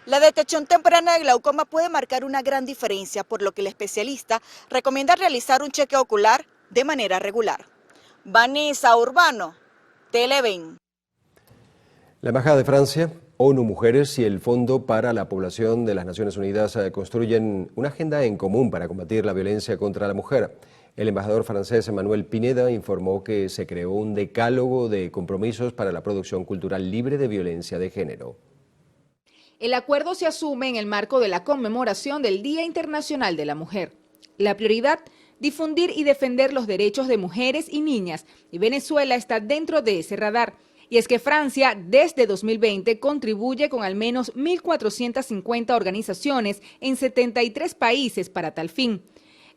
La detección temprana de glaucoma puede marcar una gran diferencia, por lo que el especialista recomienda realizar un chequeo ocular de manera regular. Vanessa Urbano, Televen. La Embajada de Francia, ONU Mujeres y el Fondo para la Población de las Naciones Unidas construyen una agenda en común para combatir la violencia contra la mujer. El embajador francés Emmanuel Pineda informó que se creó un decálogo de compromisos para la producción cultural libre de violencia de género. El acuerdo se asume en el marco de la conmemoración del Día Internacional de la Mujer. La prioridad: difundir y defender los derechos de mujeres y niñas, y Venezuela está dentro de ese radar. Y es que Francia, desde 2020, contribuye con al menos 1.450 organizaciones en 73 países para tal fin.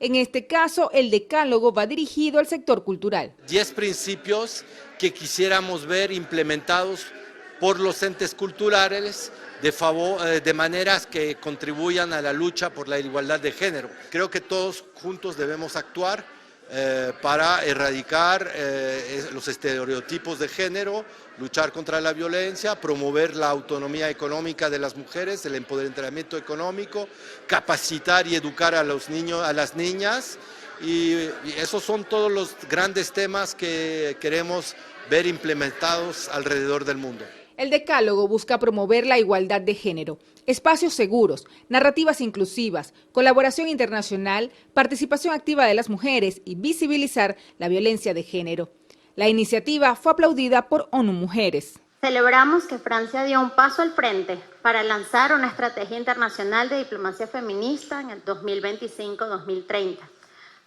En este caso, el decálogo va dirigido al sector cultural. 10 principios que quisiéramos ver implementados por los entes culturales de maneras que contribuyan a la lucha por la igualdad de género. Creo que todos juntos debemos actuar para erradicar los estereotipos de género, luchar contra la violencia, promover la autonomía económica de las mujeres, el empoderamiento económico, capacitar y educar a los niños, a las niñas, y esos son todos los grandes temas que queremos ver implementados alrededor del mundo. El decálogo busca promover la igualdad de género, espacios seguros, narrativas inclusivas, colaboración internacional, participación activa de las mujeres y visibilizar la violencia de género. La iniciativa fue aplaudida por ONU Mujeres. Celebramos que Francia dio un paso al frente para lanzar una estrategia internacional de diplomacia feminista en el 2025-2030,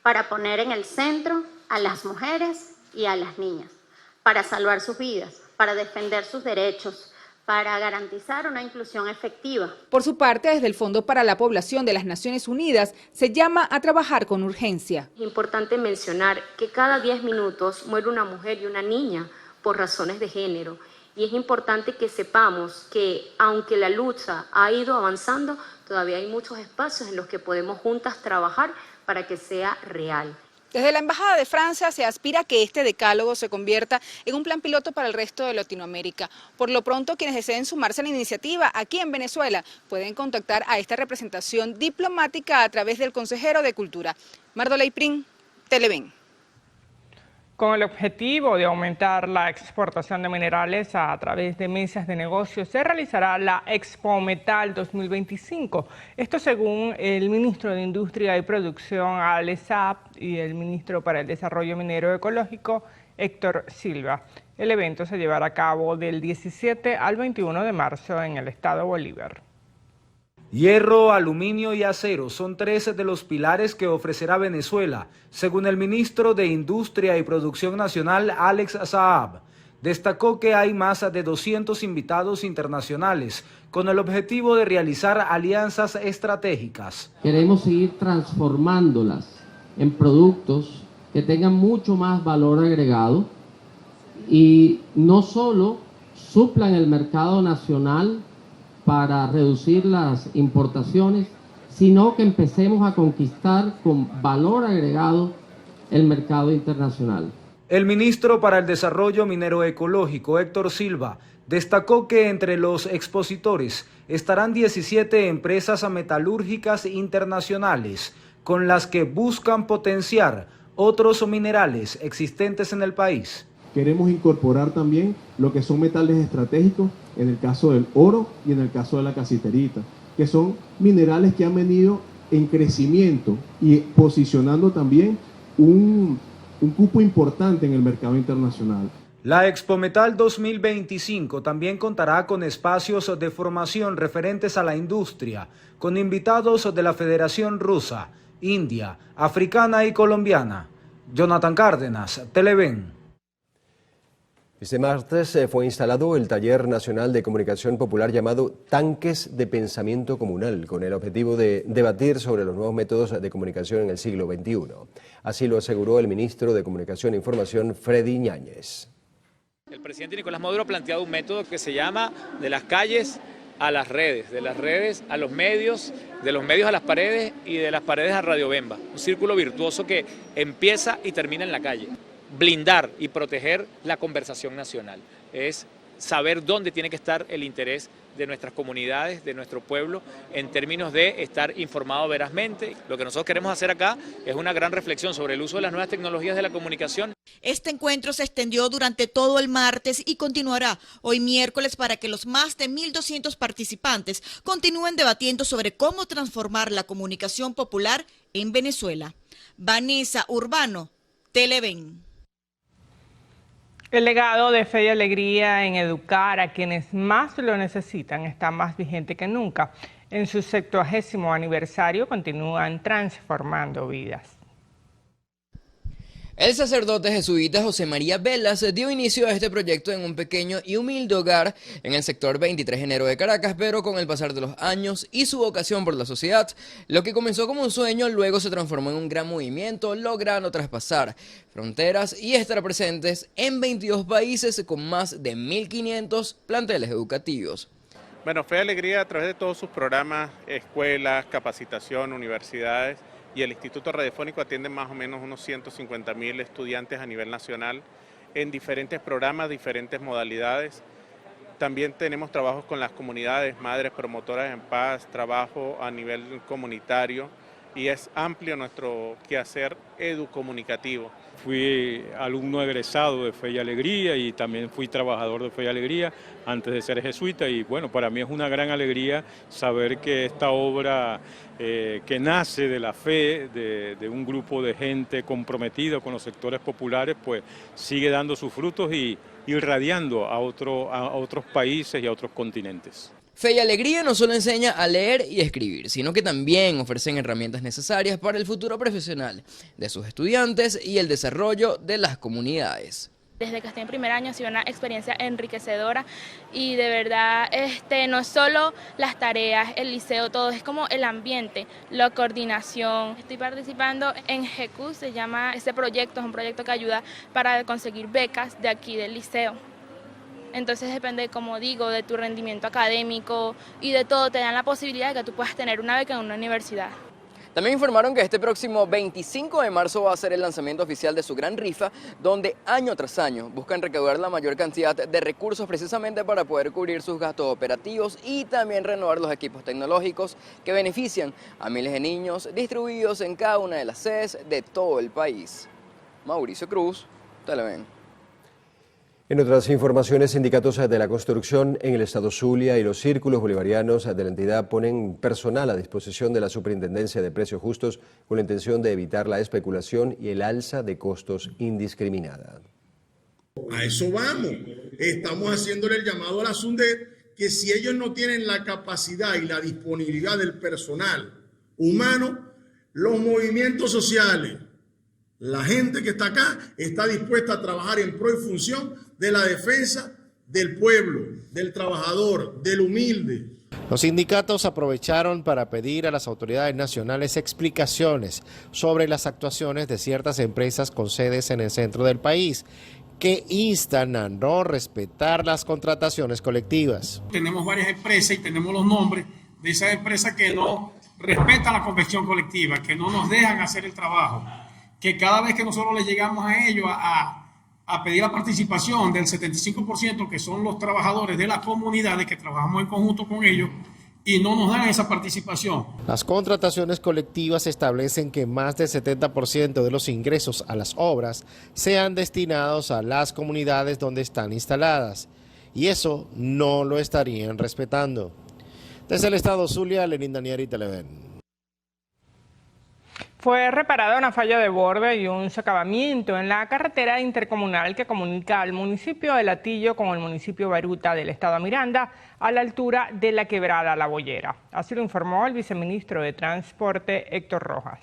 para poner en el centro a las mujeres y a las niñas, para salvar sus vidas, para defender sus derechos, para garantizar una inclusión efectiva. Por su parte, desde el Fondo para la Población de las Naciones Unidas, se llama a trabajar con urgencia. Es importante mencionar que cada 10 minutos muere una mujer y una niña por razones de género. Y es importante que sepamos que, aunque la lucha ha ido avanzando, todavía hay muchos espacios en los que podemos juntas trabajar para que sea real. Desde la Embajada de Francia se aspira a que este decálogo se convierta en un plan piloto para el resto de Latinoamérica. Por lo pronto, quienes deseen sumarse a la iniciativa aquí en Venezuela pueden contactar a esta representación diplomática a través del consejero de Cultura. Mardolay Prin, Televen. Con el objetivo de aumentar la exportación de minerales a través de mesas de negocios, se realizará la Expo Metal 2025. Esto según el ministro de Industria y Producción, Alex Saab, y el ministro para el Desarrollo Minero Ecológico, Héctor Silva. El evento se llevará a cabo del 17 al 21 de marzo en el estado Bolívar. Hierro, aluminio y acero son 3 de los pilares que ofrecerá Venezuela, según el ministro de Industria y Producción Nacional, Alex Saab. Destacó que hay más de 200 invitados internacionales, con el objetivo de realizar alianzas estratégicas. Queremos seguir transformándolas en productos que tengan mucho más valor agregado y no solo suplan el mercado nacional para reducir las importaciones, sino que empecemos a conquistar con valor agregado el mercado internacional. El ministro para el Desarrollo Minero Ecológico, Héctor Silva, destacó que entre los expositores estarán 17 empresas metalúrgicas internacionales, con las que buscan potenciar otros minerales existentes en el país. Queremos incorporar también lo que son metales estratégicos, en el caso del oro y en el caso de la casiterita, que son minerales que han venido en crecimiento y posicionando también un cupo importante en el mercado internacional. La Expo Metal 2025 también contará con espacios de formación referentes a la industria, con invitados de la Federación Rusa, India, Africana y Colombiana. Jonathan Cárdenas, Televen. Este martes fue instalado el Taller Nacional de Comunicación Popular llamado Tanques de Pensamiento Comunal, con el objetivo de debatir sobre los nuevos métodos de comunicación en el siglo XXI. Así lo aseguró el ministro de Comunicación e Información, Freddy Ñáñez. El presidente Nicolás Maduro ha planteado un método que se llama de las calles a las redes, de las redes a los medios, de los medios a las paredes y de las paredes a Radio Bemba. Un círculo virtuoso que empieza y termina en la calle. Blindar y proteger la conversación nacional. Es saber dónde tiene que estar el interés de nuestras comunidades, de nuestro pueblo, en términos de estar informado verazmente. Lo que nosotros queremos hacer acá es una gran reflexión sobre el uso de las nuevas tecnologías de la comunicación. Este encuentro se extendió durante todo el martes y continuará hoy miércoles para que los más de 1.200 participantes continúen debatiendo sobre cómo transformar la comunicación popular en Venezuela. Vanessa Urbano, Televen. El legado de fe y alegría en educar a quienes más lo necesitan está más vigente que nunca. En su 70º aniversario continúan transformando vidas. El sacerdote jesuita José María Velas dio inicio a este proyecto en un pequeño y humilde hogar en el sector 23 de enero de Caracas, pero con el pasar de los años y su vocación por la sociedad, lo que comenzó como un sueño luego se transformó en un gran movimiento, logrando traspasar fronteras y estar presentes en 22 países con más de 1.500 planteles educativos. Bueno, Fe y Alegría, a través de todos sus programas, escuelas, capacitación, universidades y el Instituto Radiofónico, atiende más o menos unos 150.000 estudiantes a nivel nacional en diferentes programas, diferentes modalidades. También tenemos trabajos con las comunidades, madres promotoras en paz, trabajo a nivel comunitario, y es amplio nuestro quehacer educomunicativo. Fui alumno egresado de Fe y Alegría y también fui trabajador de Fe y Alegría antes de ser jesuita, y bueno, para mí es una gran alegría saber que esta obra que nace de la fe de un grupo de gente comprometida con los sectores populares, pues sigue dando sus frutos y irradiando a otros países y a otros continentes. Fe y Alegría no solo enseña a leer y escribir, sino que también ofrecen herramientas necesarias para el futuro profesional de sus estudiantes y el desarrollo de las comunidades. Desde que estoy en primer año ha sido una experiencia enriquecedora y de verdad no es solo las tareas, el liceo, todo, es como el ambiente, la coordinación. Estoy participando en GECU, se llama ese proyecto, es un proyecto que ayuda para conseguir becas de aquí del liceo. Entonces depende, como digo, de tu rendimiento académico y de todo, te dan la posibilidad de que tú puedas tener una beca en una universidad. También informaron que este próximo 25 de marzo va a ser el lanzamiento oficial de su gran rifa, donde año tras año buscan recaudar la mayor cantidad de recursos precisamente para poder cubrir sus gastos operativos y también renovar los equipos tecnológicos que benefician a miles de niños distribuidos en cada una de las sedes de todo el país. Mauricio Cruz, Televen. En otras informaciones, sindicatos de la construcción en el estado Zulia y los círculos bolivarianos de la entidad ponen personal a disposición de la Superintendencia de Precios Justos con la intención de evitar la especulación y el alza de costos indiscriminada. A eso vamos. Estamos haciéndole el llamado a la SUNDET que si ellos no tienen la capacidad y la disponibilidad del personal humano, los movimientos sociales, la gente que está acá está dispuesta a trabajar en pro y función de la defensa del pueblo, del trabajador, del humilde. Los sindicatos aprovecharon para pedir a las autoridades nacionales explicaciones sobre las actuaciones de ciertas empresas con sedes en el centro del país, que instan a no respetar las contrataciones colectivas. Tenemos varias empresas y tenemos los nombres de esas empresas que no respetan la convención colectiva, que no nos dejan hacer el trabajo, que cada vez que nosotros les llegamos a ellos a pedir la participación del 75%, que son los trabajadores de las comunidades que trabajamos en conjunto con ellos, y no nos dan esa participación. Las contrataciones colectivas establecen que más del 70% de los ingresos a las obras sean destinados a las comunidades donde están instaladas, y eso no lo estarían respetando. Desde el estado Zulia, Lenín Danieri, Televen. Fue reparada una falla de borde y un socavamiento en la carretera intercomunal que comunica al municipio de Latillo con el municipio Baruta del estado Miranda a la altura de la quebrada La Boyera. Así lo informó el viceministro de Transporte, Héctor Rojas.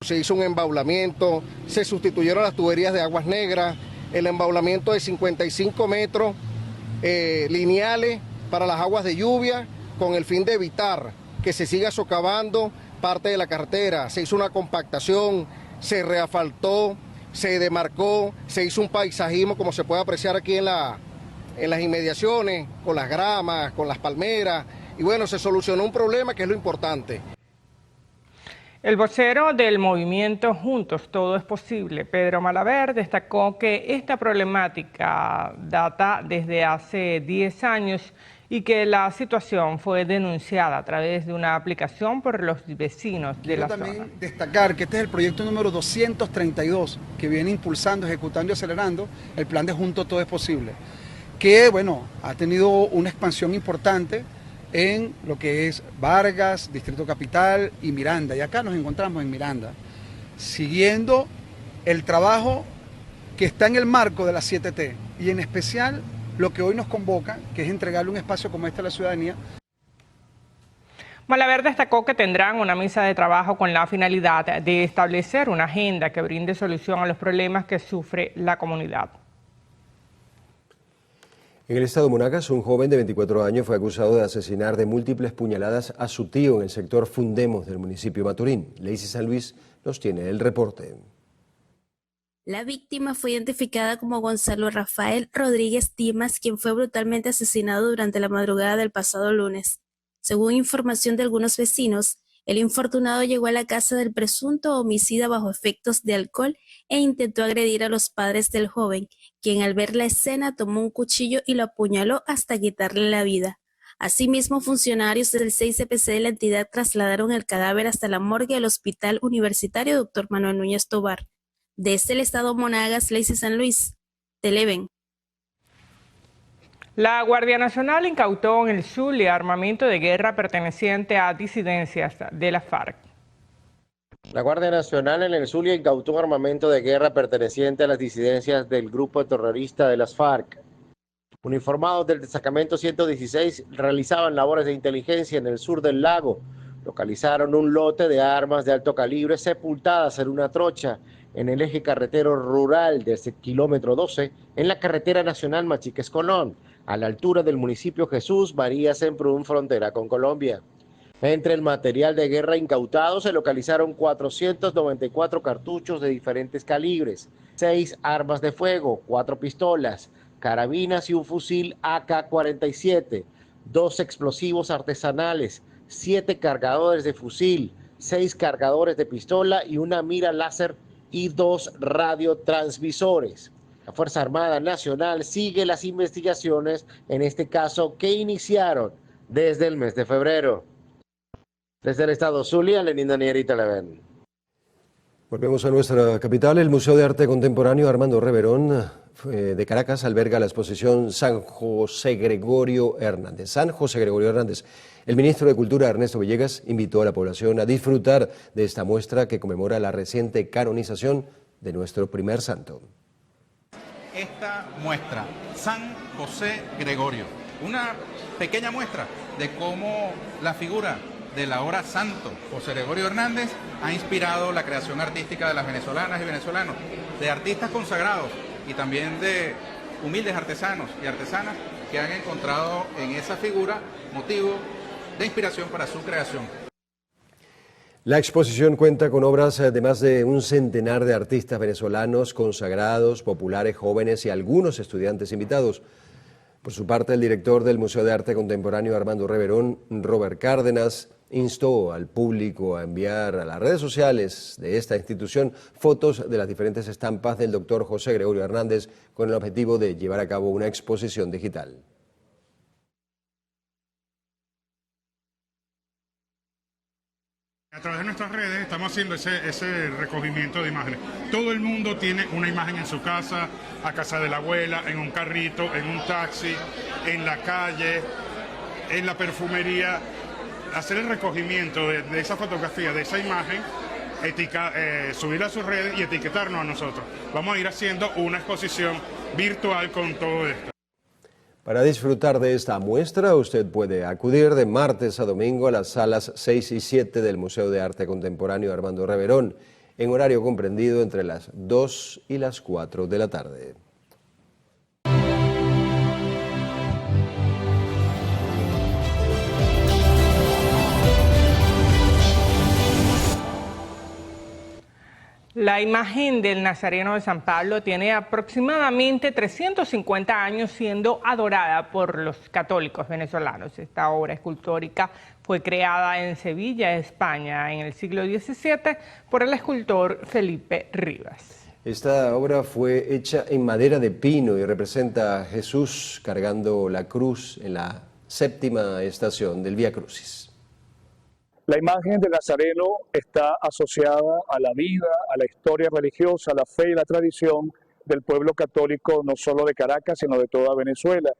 Se hizo un embaulamiento, se sustituyeron las tuberías de aguas negras, el embaulamiento de 55 metros lineales para las aguas de lluvia con el fin de evitar que se siga socavando parte de la carretera. Se hizo una compactación, se reasfaltó, se demarcó, se hizo un paisajismo como se puede apreciar aquí en las inmediaciones, con las gramas, con las palmeras, y bueno, se solucionó un problema que es lo importante. El vocero del movimiento Juntos Todo es Posible, Pedro Malaver, destacó que esta problemática data desde hace 10 años y que la situación fue denunciada a través de una aplicación por los vecinos de la zona. Quiero también destacar que este es el proyecto número 232 que viene impulsando, ejecutando y acelerando el plan de Juntos Todo es Posible, que bueno, ha tenido una expansión importante en lo que es Vargas, Distrito Capital y Miranda, y acá nos encontramos en Miranda, siguiendo el trabajo que está en el marco de la 7T y en especial lo que hoy nos convoca, que es entregarle un espacio como este a la ciudadanía. Malaver destacó que tendrán una mesa de trabajo con la finalidad de establecer una agenda que brinde solución a los problemas que sufre la comunidad. En el estado de Monagas, un joven de 24 años fue acusado de asesinar de múltiples puñaladas a su tío en el sector Fundemos del municipio de Maturín. Lacey San Luis nos tiene el reporte. La víctima fue identificada como Gonzalo Rafael Rodríguez Dimas, quien fue brutalmente asesinado durante la madrugada del pasado lunes. Según información de algunos vecinos, el infortunado llegó a la casa del presunto homicida bajo efectos de alcohol e intentó agredir a los padres del joven, quien al ver la escena tomó un cuchillo y lo apuñaló hasta quitarle la vida. Asimismo, funcionarios del 6CPC de la entidad trasladaron el cadáver hasta la morgue del Hospital Universitario Dr. Manuel Núñez Tobar. Desde el estado Monagas, Lacey San Luis, Televen. La Guardia Nacional incautó en el Zulia armamento de guerra perteneciente a disidencias de la FARC. La Guardia Nacional en el Zulia incautó armamento de guerra perteneciente a las disidencias del grupo terrorista de las FARC. Uniformados del destacamento 116 realizaban labores de inteligencia en el sur del lago. Localizaron un lote de armas de alto calibre sepultadas en una trocha en el eje carretero rural desde kilómetro 12 en la carretera nacional Machiques-Colón, a la altura del municipio Jesús María Semprún, frontera con Colombia. Entre el material de guerra incautado se localizaron 494 cartuchos de diferentes calibres, 6 armas de fuego, 4 pistolas, carabinas y un fusil AK-47, 2 explosivos artesanales, 7 cargadores de fusil, 6 cargadores de pistola y una mira láser y 2 radiotransmisores. La Fuerza Armada Nacional sigue las investigaciones en este caso que iniciaron desde el mes de febrero. Desde el estado Zulia, Lenín Danieri, Televen. Volvemos a nuestra capital. El Museo de Arte Contemporáneo Armando Reverón de Caracas alberga la exposición San José Gregorio Hernández. San José Gregorio Hernández. El ministro de Cultura, Ernesto Villegas, invitó a la población a disfrutar de esta muestra que conmemora la reciente canonización de nuestro primer santo. Esta muestra, San José Gregorio, una pequeña muestra de cómo la figura del ahora santo José Gregorio Hernández ha inspirado la creación artística de las venezolanas y venezolanos, de artistas consagrados y también de humildes artesanos y artesanas que han encontrado en esa figura motivo de inspiración para su creación. La exposición cuenta con obras de más de un centenar de artistas venezolanos consagrados, populares, jóvenes y algunos estudiantes invitados. Por su parte, el director del Museo de Arte Contemporáneo Armando Reverón, Robert Cárdenas, instó al público a enviar a las redes sociales de esta institución fotos de las diferentes estampas del doctor José Gregorio Hernández con el objetivo de llevar a cabo una exposición digital. A través de nuestras redes estamos haciendo ese recogimiento de imágenes. Todo el mundo tiene una imagen en su casa, a casa de la abuela, en un carrito, en un taxi, en la calle, en la perfumería. Hacer el recogimiento de esa fotografía, de esa imagen, subirla a sus redes y etiquetarnos a nosotros. Vamos a ir haciendo una exposición virtual con todo esto. Para disfrutar de esta muestra, usted puede acudir de martes a domingo a las salas 6 y 7 del Museo de Arte Contemporáneo Armando Reverón, en horario comprendido entre las 2 y las 4 de la tarde. La imagen del Nazareno de San Pablo tiene aproximadamente 350 años siendo adorada por los católicos venezolanos. Esta obra escultórica fue creada en Sevilla, España, en el siglo XVII por el escultor Felipe Rivas. Esta obra fue hecha en madera de pino y representa a Jesús cargando la cruz en la séptima estación del Vía Crucis. La imagen del Nazareno está asociada a la vida, a la historia religiosa, a la fe y la tradición del pueblo católico, no solo de Caracas, sino de toda Venezuela.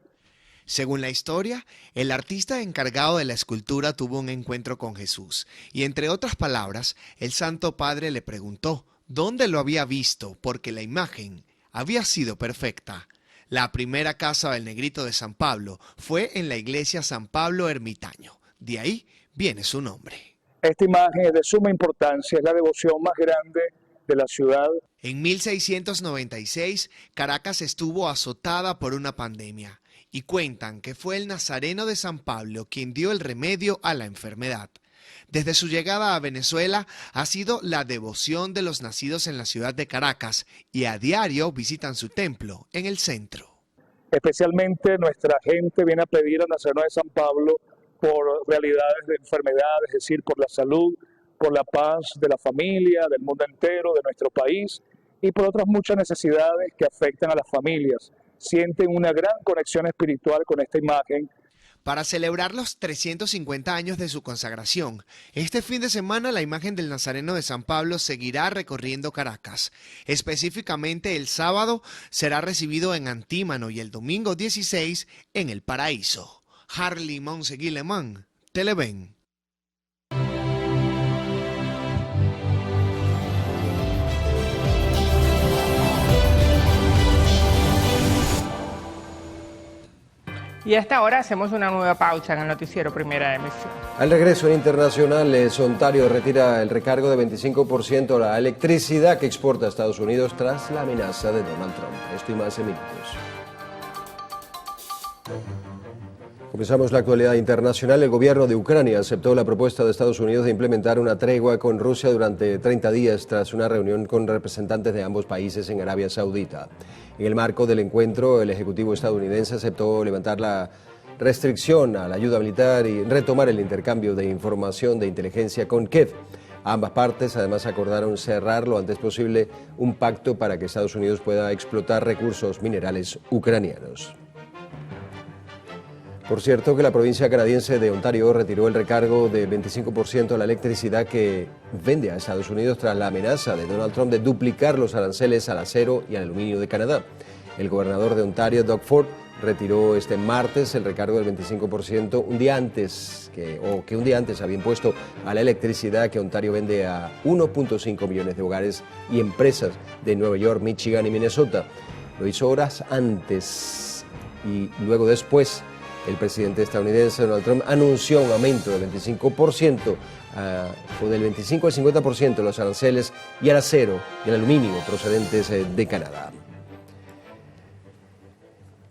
Según la historia, el artista encargado de la escultura tuvo un encuentro con Jesús y, entre otras palabras, el Santo Padre le preguntó dónde lo había visto porque la imagen había sido perfecta. La primera casa del Negrito de San Pablo fue en la iglesia San Pablo Ermitaño, De ahí viene su nombre. Esta imagen es de suma importancia, es la devoción más grande de la ciudad. En 1696, Caracas estuvo azotada por una pandemia y cuentan que fue el Nazareno de San Pablo quien dio el remedio a la enfermedad. Desde su llegada a Venezuela ha sido la devoción de los nacidos en la ciudad de Caracas y a diario visitan su templo en el centro. Especialmente nuestra gente viene a pedir al Nazareno de San Pablo por realidades de enfermedad, es decir, por la salud, por la paz de la familia, del mundo entero, de nuestro país y por otras muchas necesidades que afectan a las familias. Sienten una gran conexión espiritual con esta imagen. Para celebrar los 350 años de su consagración, este fin de semana la imagen del Nazareno de San Pablo seguirá recorriendo Caracas. Específicamente el sábado será recibido en Antímano y el domingo 16 en El Paraíso. Harley Monseguilemán, Televen. Y a esta hora hacemos una nueva pausa en el noticiero Primera Emisión. Al regreso en internacionales, Ontario retira el recargo de 25% a la electricidad que exporta a Estados Unidos tras la amenaza de Donald Trump. Esto y más en minutos. Comenzamos la actualidad internacional. El gobierno de Ucrania aceptó la propuesta de Estados Unidos de implementar una tregua con Rusia durante 30 días tras una reunión con representantes de ambos países en Arabia Saudita. En el marco del encuentro, el Ejecutivo estadounidense aceptó levantar la restricción a la ayuda militar y retomar el intercambio de información de inteligencia con Kiev. Ambas partes además acordaron cerrar lo antes posible un pacto para que Estados Unidos pueda explotar recursos minerales ucranianos. Por cierto, que la provincia canadiense de Ontario retiró el recargo de 25% a la electricidad que vende a Estados Unidos tras la amenaza de Donald Trump de duplicar los aranceles al acero y al aluminio de Canadá. El gobernador de Ontario, Doug Ford, retiró este martes el recargo del 25% un día antes había impuesto a la electricidad que Ontario vende a 1.5 millones de hogares y empresas de Nueva York, Michigan y Minnesota. Lo hizo horas antes y luego después. El presidente estadounidense Donald Trump anunció un aumento del 25% o del 25 al 50% de los aranceles y al acero y al aluminio procedentes de Canadá.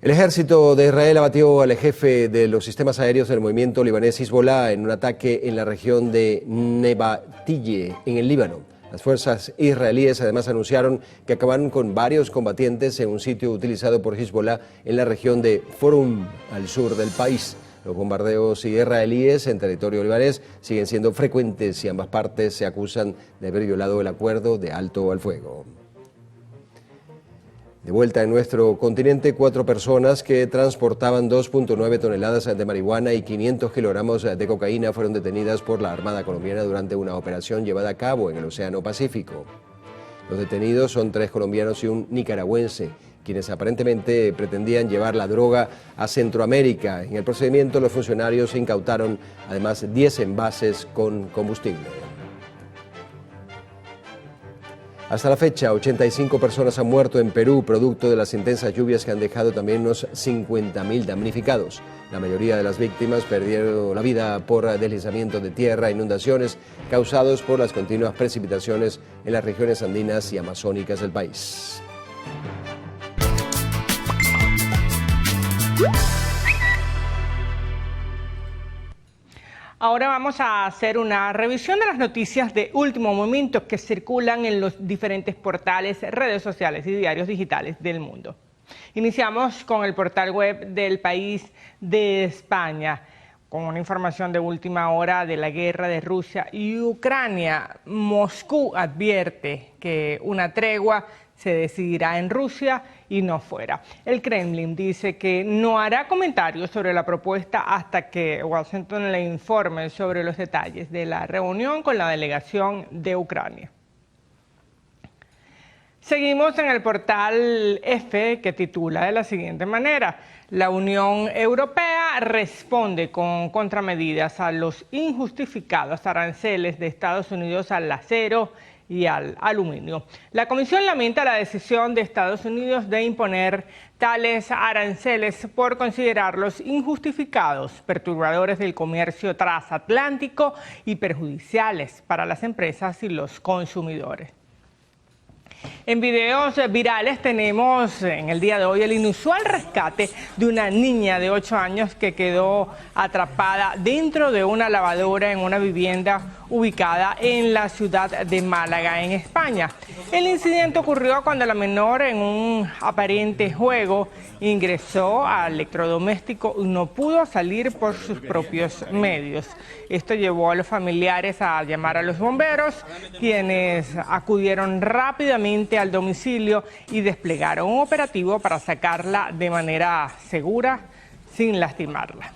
El ejército de Israel abatió al jefe de los sistemas aéreos del movimiento libanés Hezbollah en un ataque en la región de Nebatille, en el Líbano. Las fuerzas israelíes además anunciaron que acabaron con varios combatientes en un sitio utilizado por Hezbollah en la región de Forum, al sur del país. Los bombardeos israelíes en territorio libanés siguen siendo frecuentes y ambas partes se acusan de haber violado el acuerdo de alto al fuego. De vuelta en nuestro continente, 4 personas que transportaban 2.9 toneladas de marihuana y 500 kilogramos de cocaína fueron detenidas por la Armada colombiana durante una operación llevada a cabo en el Océano Pacífico. Los detenidos son 3 colombianos y un nicaragüense, quienes aparentemente pretendían llevar la droga a Centroamérica. En el procedimiento, los funcionarios incautaron además 10 envases con combustible. Hasta la fecha, 85 personas han muerto en Perú, producto de las intensas lluvias que han dejado también unos 50.000 damnificados. La mayoría de las víctimas perdieron la vida por deslizamiento de tierra e inundaciones causados por las continuas precipitaciones en las regiones andinas y amazónicas del país. Ahora vamos a hacer una revisión de las noticias de último momento que circulan en los diferentes portales, redes sociales y diarios digitales del mundo. Iniciamos con el portal web del país de España, con una información de última hora de la guerra de Rusia y Ucrania. Moscú advierte que una tregua se decidirá en Rusia y no fuera. El Kremlin dice que no hará comentarios sobre la propuesta hasta que Washington le informe sobre los detalles de la reunión con la delegación de Ucrania. Seguimos en el portal F, que titula de la siguiente manera: la Unión Europea responde con contramedidas a los injustificados aranceles de Estados Unidos al acero y al aluminio. La Comisión lamenta la decisión de Estados Unidos de imponer tales aranceles por considerarlos injustificados, perturbadores del comercio transatlántico y perjudiciales para las empresas y los consumidores. En videos virales tenemos en el día de hoy el inusual rescate de una niña de 8 años que quedó atrapada dentro de una lavadora en una vivienda ubicada en la ciudad de Málaga, en España. El incidente ocurrió cuando la menor, en un aparente juego, ingresó al electrodoméstico y no pudo salir por sus propios medios. Esto llevó a los familiares a llamar a los bomberos, quienes acudieron rápidamente al domicilio y desplegaron un operativo para sacarla de manera segura, sin lastimarla.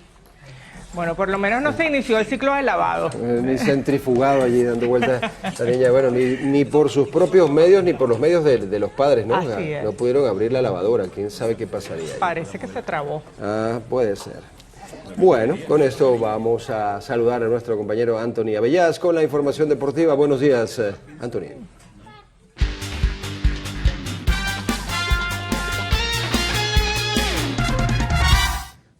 Bueno, por lo menos no se inició el ciclo de lavado. Ni centrifugado allí dando vueltas la niña. Bueno, ni por sus propios medios ni por los medios de los padres, ¿no? Así es. No pudieron abrir la lavadora. ¿Quién sabe qué pasaría ahí? Parece que se trabó. Ah, puede ser. Bueno, con esto vamos a saludar a nuestro compañero Anthony Abellás con la información deportiva. Buenos días, Anthony.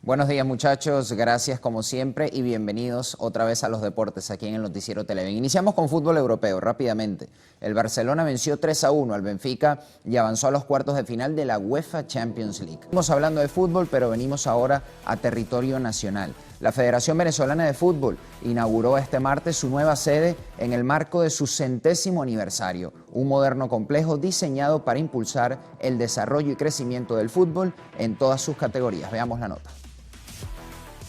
Buenos días muchachos, gracias como siempre y bienvenidos otra vez a los deportes aquí en el Noticiero Televen. Iniciamos con fútbol europeo rápidamente. El Barcelona venció 3-1 al Benfica y avanzó a los cuartos de final de la UEFA Champions League. Estamos hablando de fútbol, pero venimos ahora a territorio nacional. La Federación Venezolana de Fútbol inauguró este martes su nueva sede en el marco de su 100º aniversario, un moderno complejo diseñado para impulsar el desarrollo y crecimiento del fútbol en todas sus categorías. Veamos la nota.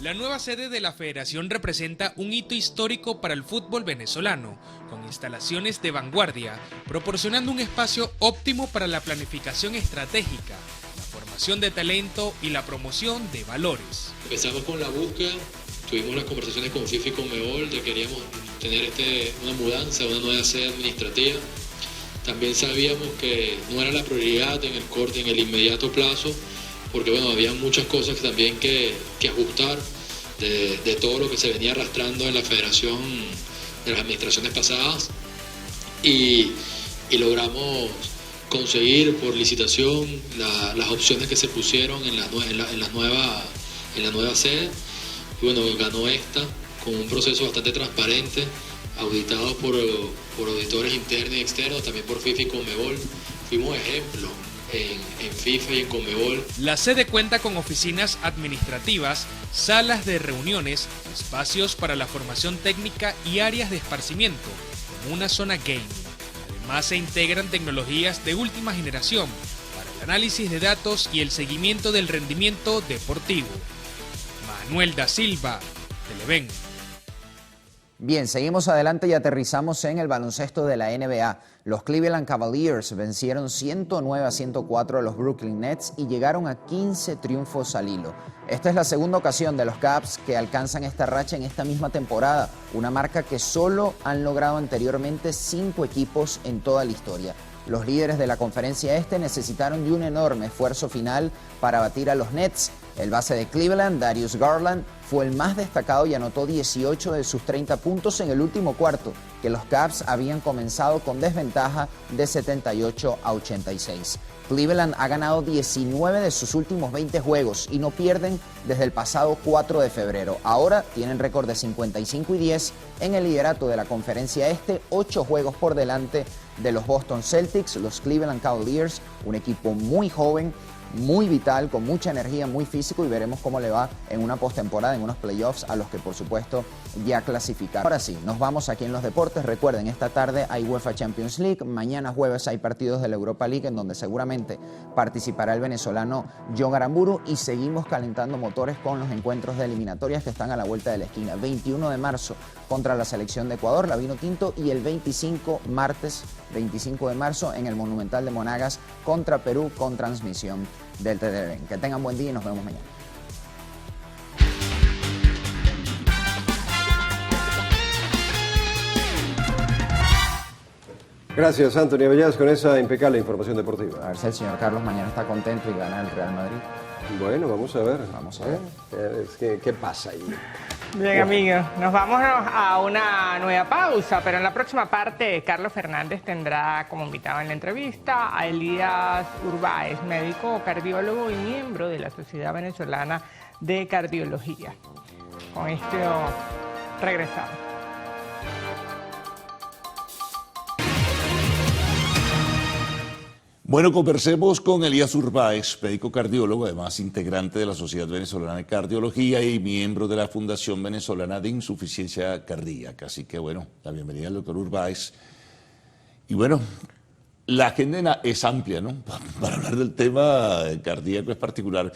La nueva sede de la Federación representa un hito histórico para el fútbol venezolano, con instalaciones de vanguardia, proporcionando un espacio óptimo para la planificación estratégica, la formación de talento y la promoción de valores. Empezamos con la búsqueda, tuvimos las conversaciones con FIFA y con Mebol de que queríamos tener una mudanza, una nueva sede administrativa. También sabíamos que no era la prioridad en el corto, en el inmediato plazo, porque bueno, había muchas cosas también que ajustar de todo lo que se venía arrastrando en la federación de las administraciones pasadas y logramos conseguir por licitación las opciones que se pusieron en la nueva sede y bueno, ganó esta con un proceso bastante transparente, auditado por auditores internos y externos, también por FIFA y Conmebol. Fuimos ejemplo en FIFA y en Conmebol. La sede cuenta con oficinas administrativas, salas de reuniones, espacios para la formación técnica y áreas de esparcimiento, como una zona gaming. Además se integran tecnologías de última generación para el análisis de datos y el seguimiento del rendimiento deportivo. Manuel da Silva, Televen. Bien, seguimos adelante y aterrizamos en el baloncesto de la NBA. Los Cleveland Cavaliers vencieron 109-104 a los Brooklyn Nets y llegaron a 15 triunfos al hilo. Esta es la segunda ocasión de los Cavs que alcanzan esta racha en esta misma temporada, una marca que solo han logrado anteriormente 5 equipos en toda la historia. Los líderes de la conferencia este necesitaron de un enorme esfuerzo final para batir a los Nets. El base de Cleveland, Darius Garland, fue el más destacado y anotó 18 de sus 30 puntos en el último cuarto, que los Cavs habían comenzado con desventaja de 78-86. Cleveland ha ganado 19 de sus últimos 20 juegos y no pierden desde el pasado 4 de febrero. Ahora tienen récord de 55-10 en el liderato de la conferencia este, 8 juegos por delante de los Boston Celtics, los Cleveland Cavaliers, un equipo muy joven, muy vital, con mucha energía, muy físico, y veremos cómo le va en una postemporada, en unos playoffs a los que por supuesto ya clasificaron. Ahora sí, nos vamos aquí en los deportes. Recuerden, esta tarde hay UEFA Champions League, mañana jueves hay partidos de la Europa League en donde seguramente participará el venezolano John Aramburu, y seguimos calentando motores con los encuentros de eliminatorias que están a la vuelta de la esquina. 21 de marzo contra la selección de Ecuador, la Vinotinto, y el 25, martes 25 de marzo en el Monumental de Monagas contra Perú con transmisión del Televen. Que tengan buen día y nos vemos mañana. Gracias, Anthony Abellás, con esa impecable información deportiva. A ver si el señor Carlos mañana está contento y gana el Real Madrid. Bueno, vamos a ver. Vamos a ver. ¿Qué pasa ahí? Bien, amigos, nos vamos a una nueva pausa, pero en la próxima parte Carlos Fernández tendrá como invitado en la entrevista a Elías Urbáez, médico cardiólogo y miembro de la Sociedad Venezolana de Cardiología. Con esto regresamos. Bueno, conversemos con Elías Urbáez, médico cardiólogo, además integrante de la Sociedad Venezolana de Cardiología y miembro de la Fundación Venezolana de Insuficiencia Cardíaca. Así que bueno, la bienvenida al doctor Urbáez. Y bueno, la agenda es amplia, ¿no? Para hablar del tema cardíaco es particular.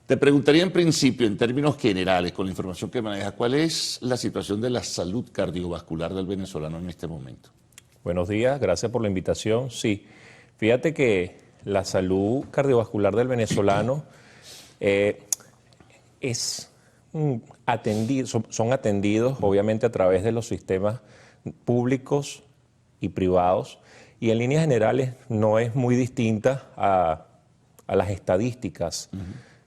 Te preguntaría en principio, en términos generales, con la información que maneja, ¿cuál es la situación de la salud cardiovascular del venezolano en este momento? Buenos días, gracias por la invitación. Sí. Fíjate que la salud cardiovascular del venezolano son atendidos obviamente a través de los sistemas públicos y privados, y en líneas generales no es muy distinta a las estadísticas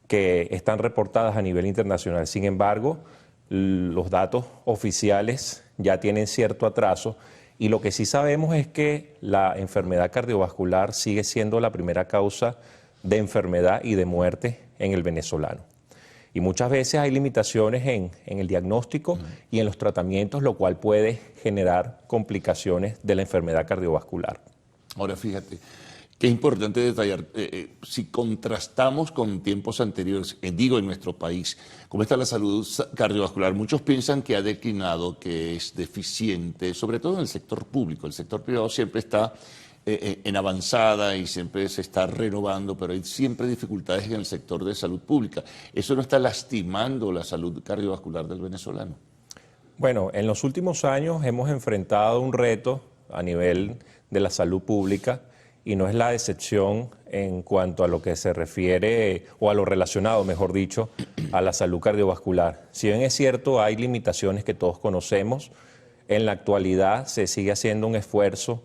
que están reportadas a nivel internacional. Sin embargo, los datos oficiales ya tienen cierto atraso. Y lo que sí sabemos es que la enfermedad cardiovascular sigue siendo la primera causa de enfermedad y de muerte en el venezolano. Y muchas veces hay limitaciones en el diagnóstico y en los tratamientos, lo cual puede generar complicaciones de la enfermedad cardiovascular. Ahora fíjate, qué importante detallar, si contrastamos con tiempos anteriores, digo en nuestro país, cómo está la salud cardiovascular, muchos piensan que ha declinado, que es deficiente, sobre todo en el sector público. El sector privado siempre está en avanzada y siempre se está renovando, pero hay siempre dificultades en el sector de salud pública. ¿Eso no está lastimando la salud cardiovascular del venezolano? Bueno, en los últimos años hemos enfrentado un reto a nivel de la salud pública, y no es la excepción en cuanto a lo que se refiere, o a lo relacionado, mejor dicho, a la salud cardiovascular. Si bien es cierto, hay limitaciones que todos conocemos, en la actualidad se sigue haciendo un esfuerzo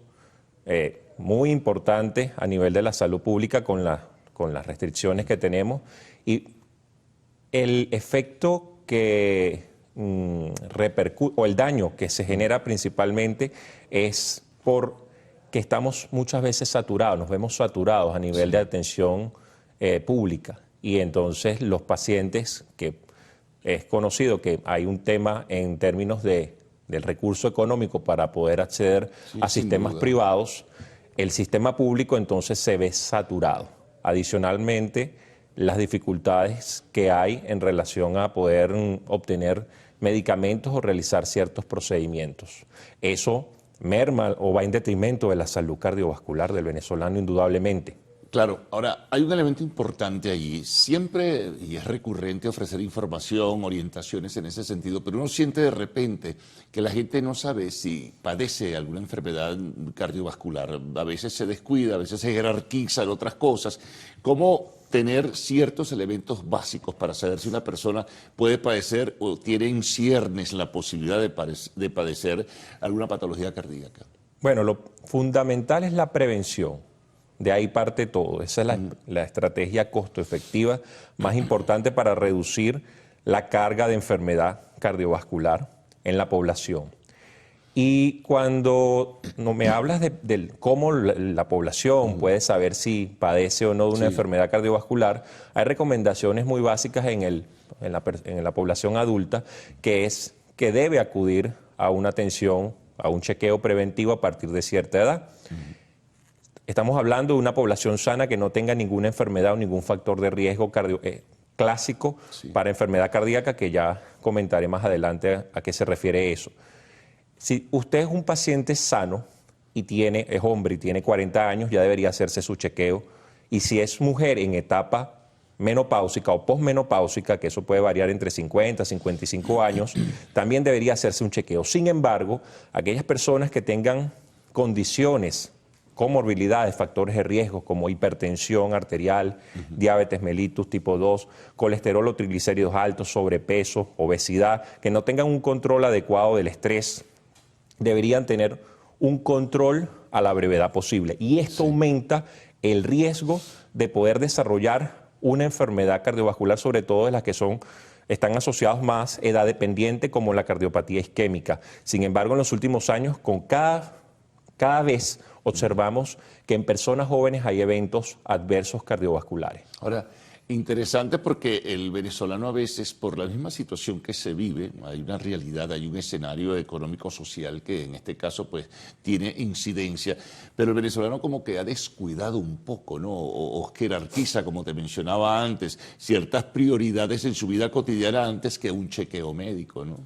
muy importante a nivel de la salud pública con las restricciones que tenemos, y el efecto que repercute, o el daño que se genera principalmente, es por que estamos muchas veces saturados, nos vemos saturados a nivel de atención pública, y entonces los pacientes, que es conocido que hay un tema en términos del recurso económico para poder acceder a sistemas privados, el sistema público entonces se ve saturado. Adicionalmente, las dificultades que hay en relación a poder obtener medicamentos o realizar ciertos procedimientos. Eso merma o va en detrimento de la salud cardiovascular del venezolano, indudablemente. Claro, ahora hay un elemento importante allí, siempre, y es recurrente, ofrecer información, orientaciones en ese sentido, pero uno siente de repente que la gente no sabe si padece alguna enfermedad cardiovascular, a veces se descuida, a veces se jerarquizan otras cosas. ¿Cómo tener ciertos elementos básicos para saber si una persona puede padecer o tiene en ciernes la posibilidad de padecer alguna patología cardíaca? Bueno, lo fundamental es la prevención. De ahí parte todo. Esa es la estrategia costo efectiva más importante para reducir la carga de enfermedad cardiovascular en la población. Y cuando me hablas de cómo la población puede saber si padece o no de una enfermedad cardiovascular, hay recomendaciones muy básicas en la población adulta, que es que debe acudir a una atención, a un chequeo preventivo a partir de cierta edad. Estamos hablando de una población sana que no tenga ninguna enfermedad o ningún factor de riesgo clásico para enfermedad cardíaca, que ya comentaré más adelante a qué se refiere eso. Si usted es un paciente sano y es hombre y tiene 40 años, ya debería hacerse su chequeo. Y si es mujer en etapa menopáusica o posmenopáusica, que eso puede variar entre 50 y 55 años, también debería hacerse un chequeo. Sin embargo, aquellas personas que tengan condiciones, comorbilidades, factores de riesgo como hipertensión arterial, diabetes mellitus tipo 2, colesterol o triglicéridos altos, sobrepeso, obesidad, que no tengan un control adecuado del estrés, deberían tener un control a la brevedad posible. Y esto aumenta el riesgo de poder desarrollar una enfermedad cardiovascular, sobre todo de las que son están asociados más edad dependiente como la cardiopatía isquémica. Sin embargo, en los últimos años, con cada vez observamos que en personas jóvenes hay eventos adversos cardiovasculares. Ahora, interesante porque el venezolano a veces, por la misma situación que se vive, hay una realidad, hay un escenario económico-social que en este caso pues tiene incidencia, pero el venezolano como que ha descuidado un poco, ¿no? O jerarquiza, como te mencionaba antes, ciertas prioridades en su vida cotidiana antes que un chequeo médico, ¿no?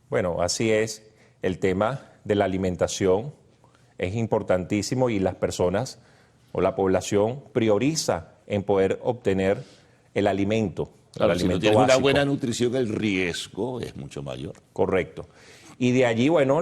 Bueno, así es. El tema de la alimentación es importantísimo y las personas o la población prioriza en poder obtener el alimento. Claro, el si no alimento tienes una básico. buena nutrición, el riesgo es mucho mayor. Correcto. Y de allí, bueno,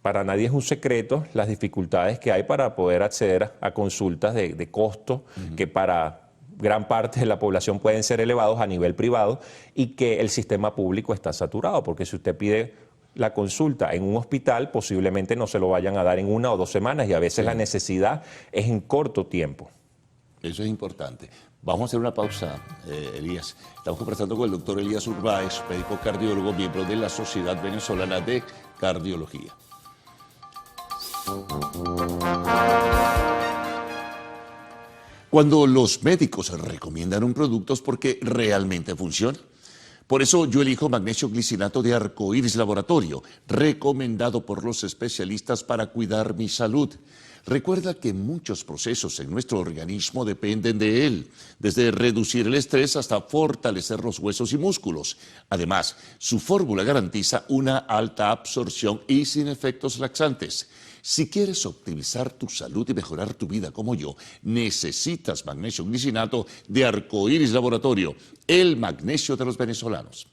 para nadie es un secreto las dificultades que hay para poder acceder a consultas de costo, que para gran parte de la población pueden ser elevados a nivel privado y que el sistema público está saturado, porque si usted pide la consulta en un hospital, posiblemente no se lo vayan a dar en 1 o 2 semanas y a veces la necesidad es en corto tiempo. Eso es importante. Vamos a hacer una pausa, Elías. Estamos conversando con el doctor Elías Urbáez, médico cardiólogo, miembro de la Sociedad Venezolana de Cardiología. Cuando los médicos recomiendan un producto es porque realmente funciona. Por eso yo elijo magnesio glicinato de Arcoíris Laboratorio, recomendado por los especialistas para cuidar mi salud. Recuerda que muchos procesos en nuestro organismo dependen de él, desde reducir el estrés hasta fortalecer los huesos y músculos. Además, su fórmula garantiza una alta absorción y sin efectos laxantes. Si quieres optimizar tu salud y mejorar tu vida como yo, necesitas magnesio glicinato de Arcoíris Laboratorio, el magnesio de los venezolanos.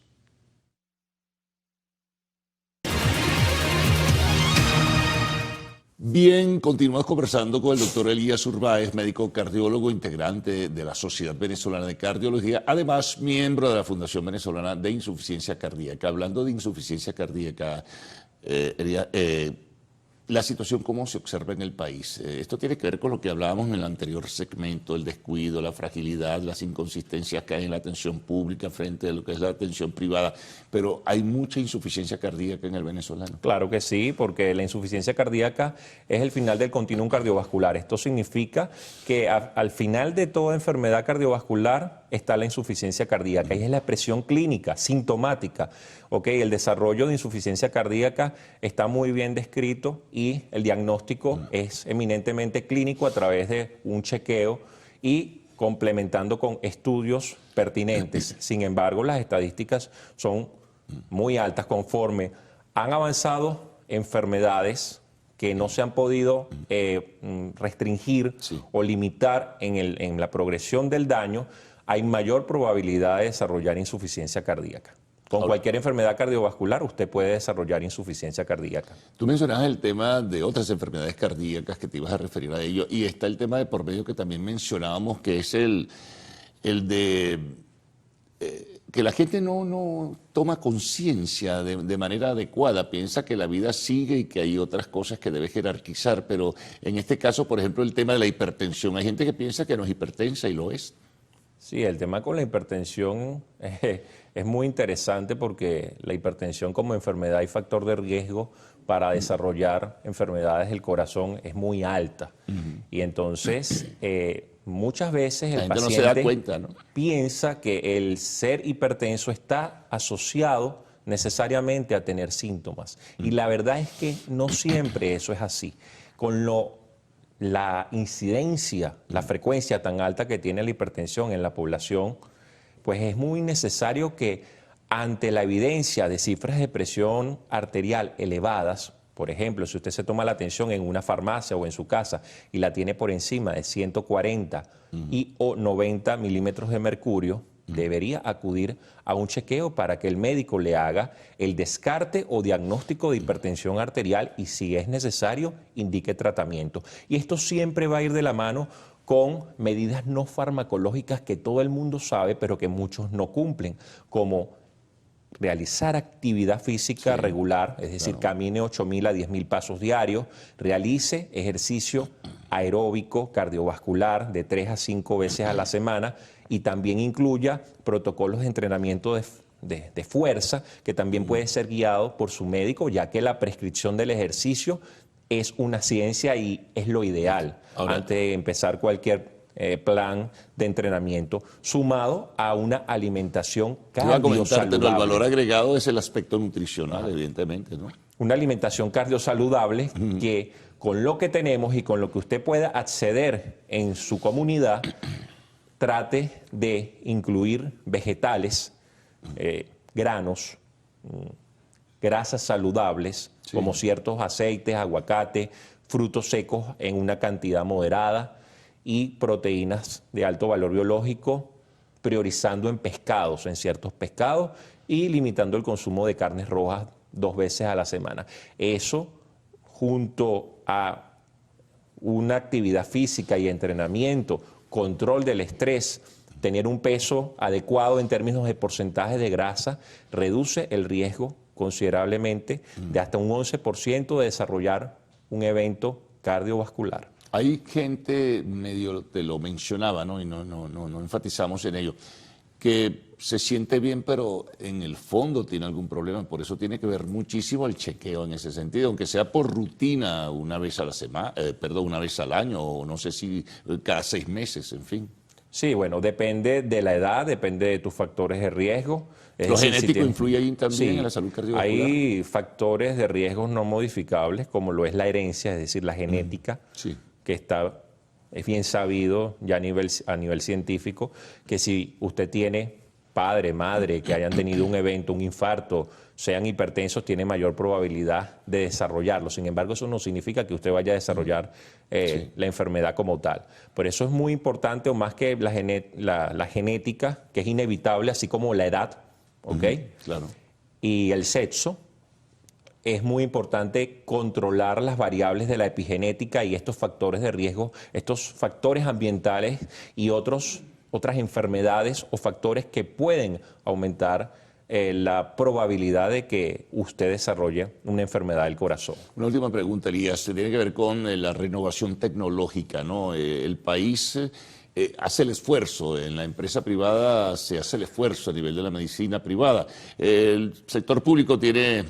Bien, continuamos conversando con el doctor Elías Urbáez, médico cardiólogo integrante de la Sociedad Venezolana de Cardiología, además miembro de la Fundación Venezolana de Insuficiencia Cardíaca. Hablando de insuficiencia cardíaca, la situación cómo se observa en el país. Esto tiene que ver con lo que hablábamos en el anterior segmento, el descuido, la fragilidad, las inconsistencias que hay en la atención pública frente a lo que es la atención privada, pero hay mucha insuficiencia cardíaca en el venezolano. Claro que sí, porque la insuficiencia cardíaca es el final del continuum cardiovascular. Esto significa que al final de toda enfermedad cardiovascular está la insuficiencia cardíaca y es la expresión clínica, sintomática. El desarrollo de insuficiencia cardíaca está muy bien descrito y el diagnóstico es eminentemente clínico a través de un chequeo y complementando con estudios pertinentes. Sin embargo, las estadísticas son muy altas conforme han avanzado enfermedades que no se han podido restringir o limitar en la progresión del daño. Hay mayor probabilidad de desarrollar insuficiencia cardíaca. Con cualquier enfermedad cardiovascular usted puede desarrollar insuficiencia cardíaca. Tú mencionabas el tema de otras enfermedades cardíacas que te ibas a referir a ello, y está el tema de por medio que también mencionábamos, que es el de que la gente no toma conciencia de manera adecuada, piensa que la vida sigue y que hay otras cosas que debe jerarquizar, pero en este caso, por ejemplo, el tema de la hipertensión, hay gente que piensa que no es hipertensa y lo es. Sí, el tema con la hipertensión es muy interesante porque la hipertensión como enfermedad y factor de riesgo para desarrollar enfermedades del corazón es muy alta. Y entonces muchas veces el paciente no se da cuenta, ¿no? Piensa que el ser hipertenso está asociado necesariamente a tener síntomas. Y la verdad es que no siempre eso es así. Con la incidencia, la frecuencia tan alta que tiene la hipertensión en la población, pues es muy necesario que ante la evidencia de cifras de presión arterial elevadas, por ejemplo, si usted se toma la atención en una farmacia o en su casa y la tiene por encima de 140 o 90 milímetros de mercurio, debería acudir a un chequeo para que el médico le haga el descarte o diagnóstico de hipertensión arterial y, si es necesario, indique tratamiento. Y esto siempre va a ir de la mano con medidas no farmacológicas que todo el mundo sabe, pero que muchos no cumplen, como realizar actividad física regular, es decir, camine 8.000 a 10.000 pasos diarios, realice ejercicio aeróbico cardiovascular de 3 a 5 veces a la semana y también incluya protocolos de entrenamiento de fuerza, que también puede ser guiado por su médico, ya que la prescripción del ejercicio es una ciencia y es lo ideal antes de empezar cualquier plan de entrenamiento, sumado a una alimentación cardiosaludable. El valor agregado es el aspecto nutricional, evidentemente, ¿no? Una alimentación cardiosaludable que con lo que tenemos y con lo que usted pueda acceder en su comunidad, trate de incluir vegetales, granos, grasas saludables, como ciertos aceites, aguacate, frutos secos en una cantidad moderada y proteínas de alto valor biológico, priorizando en pescados, en ciertos pescados, y limitando el consumo de carnes rojas 2 veces a la semana. Eso, junto a una actividad física y entrenamiento, control del estrés, tener un peso adecuado en términos de porcentaje de grasa, reduce el riesgo considerablemente de hasta un 11% de desarrollar un evento cardiovascular. Hay gente, medio te lo mencionaba, ¿no? Y no enfatizamos en ello, que se siente bien, pero en el fondo tiene algún problema. Por eso tiene que ver muchísimo el chequeo en ese sentido, aunque sea por rutina, una vez a la semana, una vez al año, o no sé si cada 6 meses, en fin. Sí, bueno, depende de la edad, depende de tus factores de riesgo. ¿Lo genético influye ahí también en la salud cardiovascular? Hay factores de riesgos no modificables, como lo es la herencia, es decir, la genética, que es bien sabido ya a nivel científico, que si usted tiene padre, madre, que hayan tenido un evento, un infarto, sean hipertensos, tiene mayor probabilidad de desarrollarlo. Sin embargo, eso no significa que usted vaya a desarrollar la enfermedad como tal. Por eso es muy importante, o más que la genética, que es inevitable, así como la edad, ¿ok? Claro. Y el sexo, es muy importante controlar las variables de la epigenética y estos factores de riesgo, estos factores ambientales y otras enfermedades o factores que pueden aumentar la probabilidad de que usted desarrolle una enfermedad del corazón. Una última pregunta, Elías, tiene que ver con la renovación tecnológica, ¿no? El país hace el esfuerzo, en la empresa privada se hace el esfuerzo a nivel de la medicina privada. El sector público tiene,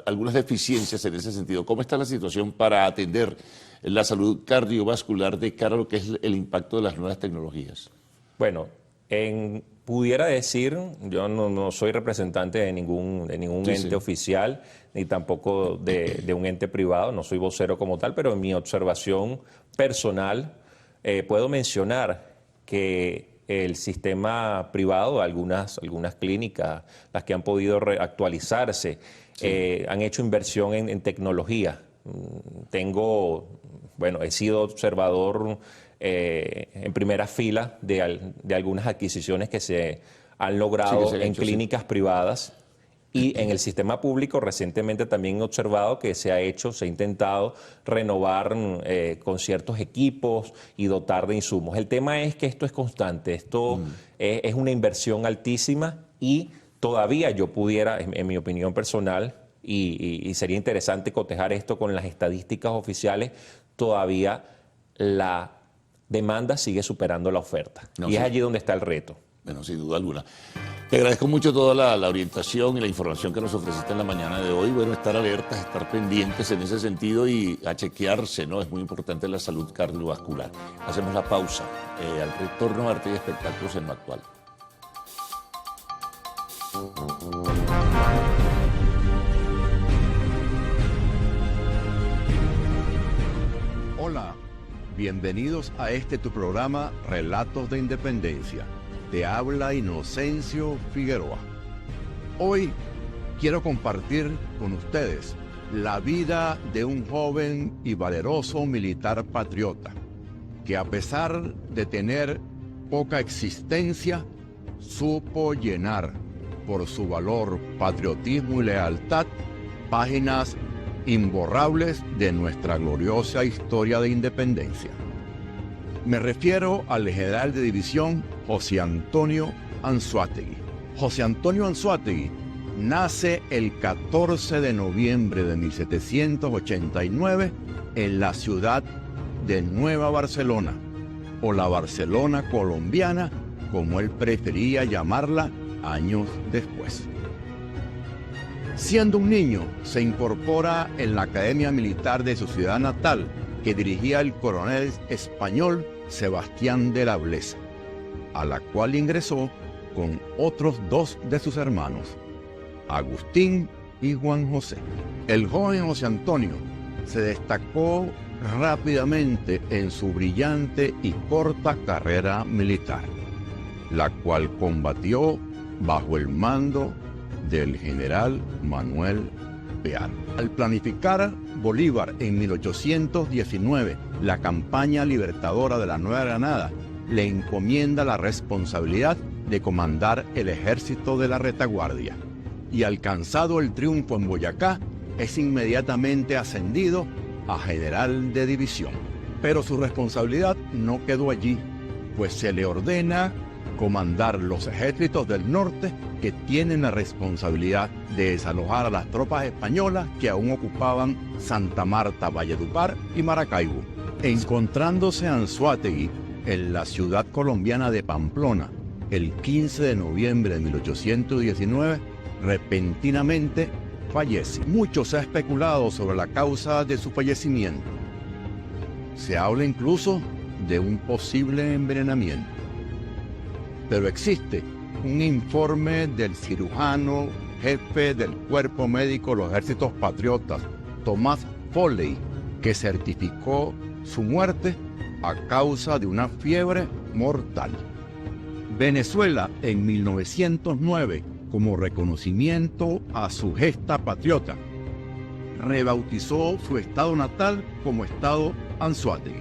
algunas deficiencias en ese sentido. ¿Cómo está la situación para atender la salud cardiovascular de cara a lo que es el impacto de las nuevas tecnologías? Bueno, pudiera decir, yo no soy representante de ningún ente oficial, ni tampoco de un ente privado, no soy vocero como tal, pero en mi observación personal puedo mencionar que el sistema privado, algunas clínicas, las que han podido actualizarse, han hecho inversión en tecnología. He sido observador en primera fila de algunas adquisiciones que se han logrado en clínicas privadas, y en el sistema público recientemente también he observado que se ha intentado renovar con ciertos equipos y dotar de insumos. El tema es que esto es constante, esto es una inversión altísima, y todavía yo pudiera, en mi opinión personal, y sería interesante cotejar esto con las estadísticas oficiales, todavía la demanda sigue superando la oferta. Es allí donde está el reto. Bueno, sin duda alguna. Te agradezco mucho toda la orientación y la información que nos ofreciste en la mañana de hoy. Bueno, estar alertas, estar pendientes en ese sentido y a chequearse, ¿no? Es muy importante la salud cardiovascular. Hacemos la pausa. Al retorno, Arte y Espectáculos en lo actual. Hola, bienvenidos a tu programa Relatos de Independencia. Te habla Inocencio Figueroa. Hoy quiero compartir con ustedes la vida de un joven y valeroso militar patriota, que a pesar de tener poca existencia, supo llenar, por su valor, patriotismo y lealtad, páginas imborrables de nuestra gloriosa historia de independencia. Me refiero al general de división José Antonio Anzoátegui. José Antonio Anzoátegui nace el 14 de noviembre de 1789 en la ciudad de Nueva Barcelona, o la Barcelona colombiana, como él prefería llamarla años después. Siendo un niño, se incorpora en la Academia Militar de su ciudad natal, que dirigía el coronel español Sebastián de la Blesa, a la cual ingresó con otros 2 de sus hermanos, Agustín y Juan José. El joven José Antonio se destacó rápidamente en su brillante y corta carrera militar, la cual combatió bajo el mando del general Manuel Peal. Al planificar Bolívar en 1819 la campaña libertadora de la Nueva Granada, le encomienda la responsabilidad de comandar el ejército de la retaguardia, y alcanzado el triunfo en Boyacá, es inmediatamente ascendido a general de división. Pero su responsabilidad no quedó allí, pues se le ordena comandar los ejércitos del norte, que tienen la responsabilidad de desalojar a las tropas españolas que aún ocupaban Santa Marta, Valledupar y Maracaibo. Encontrándose Anzoátegui en la ciudad colombiana de Pamplona el 15 de noviembre de 1819, repentinamente fallece. Mucho se ha especulado sobre la causa de su fallecimiento. Se habla incluso de un posible envenenamiento. Pero existe un informe del cirujano jefe del Cuerpo Médico de los Ejércitos Patriotas, Tomás Foley, que certificó su muerte a causa de una fiebre mortal. Venezuela, en 1909, como reconocimiento a su gesta patriota, rebautizó su estado natal como Estado Anzoátegui.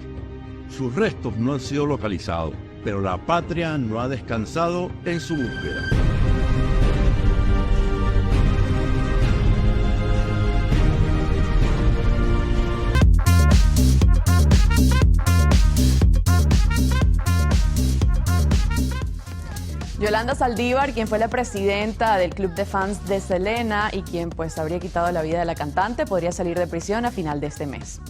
Sus restos no han sido localizados, pero la patria no ha descansado en su búsqueda. Yolanda Saldívar, quien fue la presidenta del club de fans de Selena y quien pues habría quitado la vida de la cantante, podría salir de prisión a final de este mes.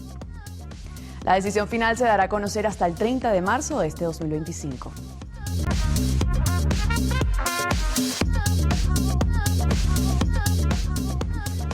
La decisión final se dará a conocer hasta el 30 de marzo de este 2025.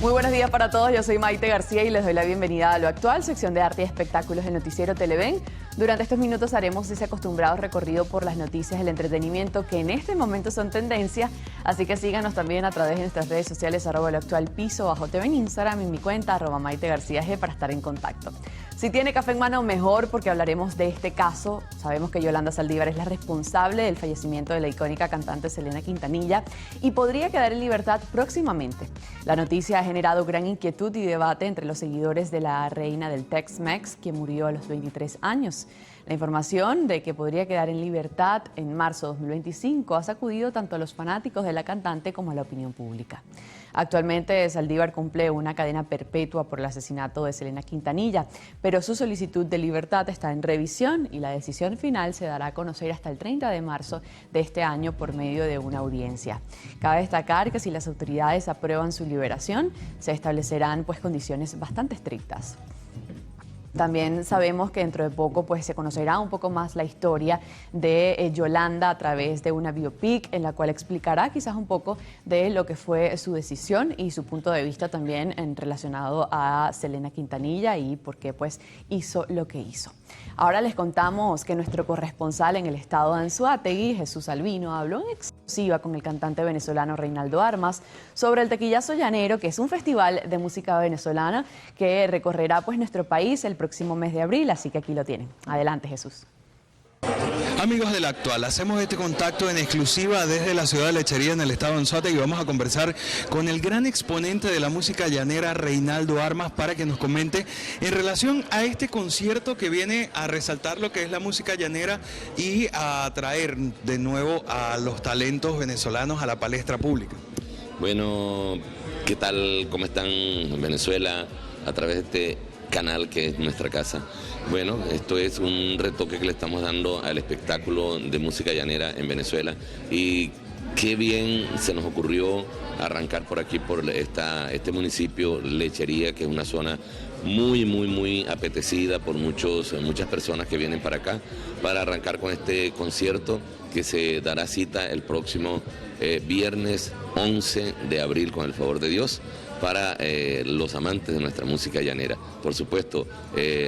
Muy buenos días para todos, yo soy Maite García y les doy la bienvenida a Lo Actual, sección de arte y espectáculos del noticiero Televen. Durante estos minutos haremos ese acostumbrado recorrido por las noticias del entretenimiento que en este momento son tendencia, así que síganos también a través de nuestras redes sociales @loactual_TV en Instagram y en mi cuenta @MaiteGarcíaG para estar en contacto. Si tiene café en mano, mejor, porque hablaremos de este caso. Sabemos que Yolanda Saldívar es la responsable del fallecimiento de la icónica cantante Selena Quintanilla y podría quedar en libertad próximamente. La noticia ha generado gran inquietud y debate entre los seguidores de la reina del Tex-Mex, que murió a los 23 años. La información de que podría quedar en libertad en marzo de 2025 ha sacudido tanto a los fanáticos de la cantante como a la opinión pública. Actualmente Saldívar cumple una cadena perpetua por el asesinato de Selena Quintanilla, pero su solicitud de libertad está en revisión y la decisión final se dará a conocer hasta el 30 de marzo de este año por medio de una audiencia. Cabe destacar que si las autoridades aprueban su liberación, se establecerán condiciones bastante estrictas. También sabemos que dentro de poco se conocerá un poco más la historia de Yolanda a través de una biopic en la cual explicará quizás un poco de lo que fue su decisión y su punto de vista también relacionado a Selena Quintanilla y por qué hizo lo que hizo. Ahora les contamos que nuestro corresponsal en el estado de Anzoátegui, Jesús Albino, habló en exclusiva con el cantante venezolano Reinaldo Armas sobre el Tequillazo Llanero, que es un festival de música venezolana que recorrerá nuestro país el próximo mes de abril, así que aquí lo tienen. Adelante, Jesús. Amigos del Actual, hacemos este contacto en exclusiva desde la ciudad de Lechería en el estado de Anzoátegui y vamos a conversar con el gran exponente de la música llanera, Reinaldo Armas, para que nos comente en relación a este concierto que viene a resaltar lo que es la música llanera y a traer de nuevo a los talentos venezolanos a la palestra pública. Bueno, ¿qué tal? ¿Cómo están en Venezuela? A través de este canal que es nuestra casa. Bueno, esto es un retoque que le estamos dando al espectáculo de música llanera en Venezuela y qué bien se nos ocurrió arrancar por aquí, por este municipio Lechería, que es una zona muy apetecida por muchas personas que vienen para acá, para arrancar con este concierto que se dará cita el próximo viernes 11 de abril, con el favor de Dios, para los amantes de nuestra música llanera. Por supuesto,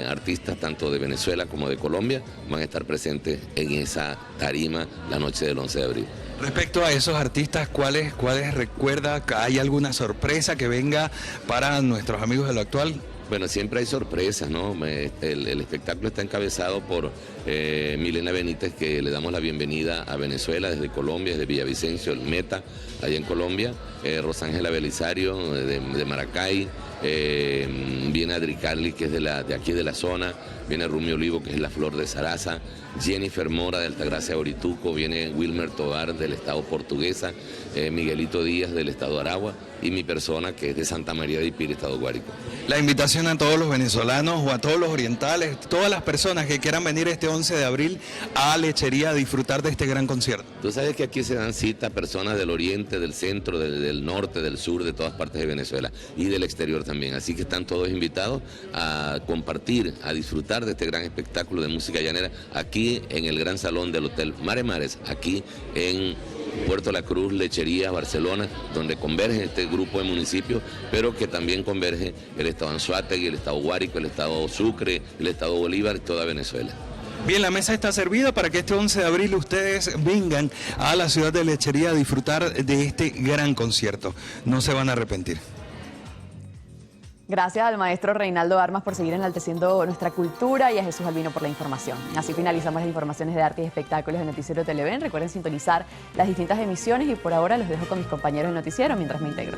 artistas tanto de Venezuela como de Colombia van a estar presentes en esa tarima la noche del 11 de abril. Respecto a esos artistas, ¿cuáles recuerda? ¿Hay alguna sorpresa que venga para nuestros amigos de Lo Actual? Bueno, siempre hay sorpresas, ¿no? El espectáculo está encabezado por Milena Benítez, que le damos la bienvenida a Venezuela desde Colombia, desde Villavicencio, el Meta, allá en Colombia. Rosángela Belisario, de Maracay. Viene Adri Carli, que es de aquí de la zona. Viene Rumi Olivo, que es la flor de Sarasa. Jennifer Mora, de Altagracia Orituco. Viene Wilmer Tovar, del estado Portuguesa. Miguelito Díaz, del estado Aragua. Y mi persona, que es de Santa María de Ipire, estado Guárico. La invitación a todos los venezolanos o a todos los orientales, todas las personas que quieran venir este 11 de abril a Lechería a disfrutar de este gran concierto. Tú sabes que aquí se dan cita personas del oriente, del centro, del norte, del sur, de todas partes de Venezuela y del exterior también. Así que están todos invitados a compartir, a disfrutar de este gran espectáculo de música llanera aquí en el gran salón del Hotel Mare Mares, aquí en Puerto La Cruz, Lechería, Barcelona, donde converge este grupo de municipios, pero que también converge el estado Anzoátegui, el estado Guárico, el estado Sucre, el estado Bolívar y toda Venezuela. Bien, la mesa está servida para que este 11 de abril ustedes vengan a la ciudad de Lechería a disfrutar de este gran concierto. No se van a arrepentir. Gracias al maestro Reinaldo Armas por seguir enalteciendo nuestra cultura y a Jesús Albino por la información. Así finalizamos las informaciones de arte y espectáculos del Noticiero Televen. Recuerden sintonizar las distintas emisiones y por ahora los dejo con mis compañeros del noticiero mientras me integro.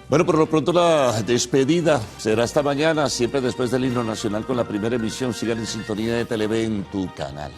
Bueno, por lo pronto la despedida será esta mañana, siempre después del himno nacional con la primera emisión. Sigan en sintonía de Televen, tu canal.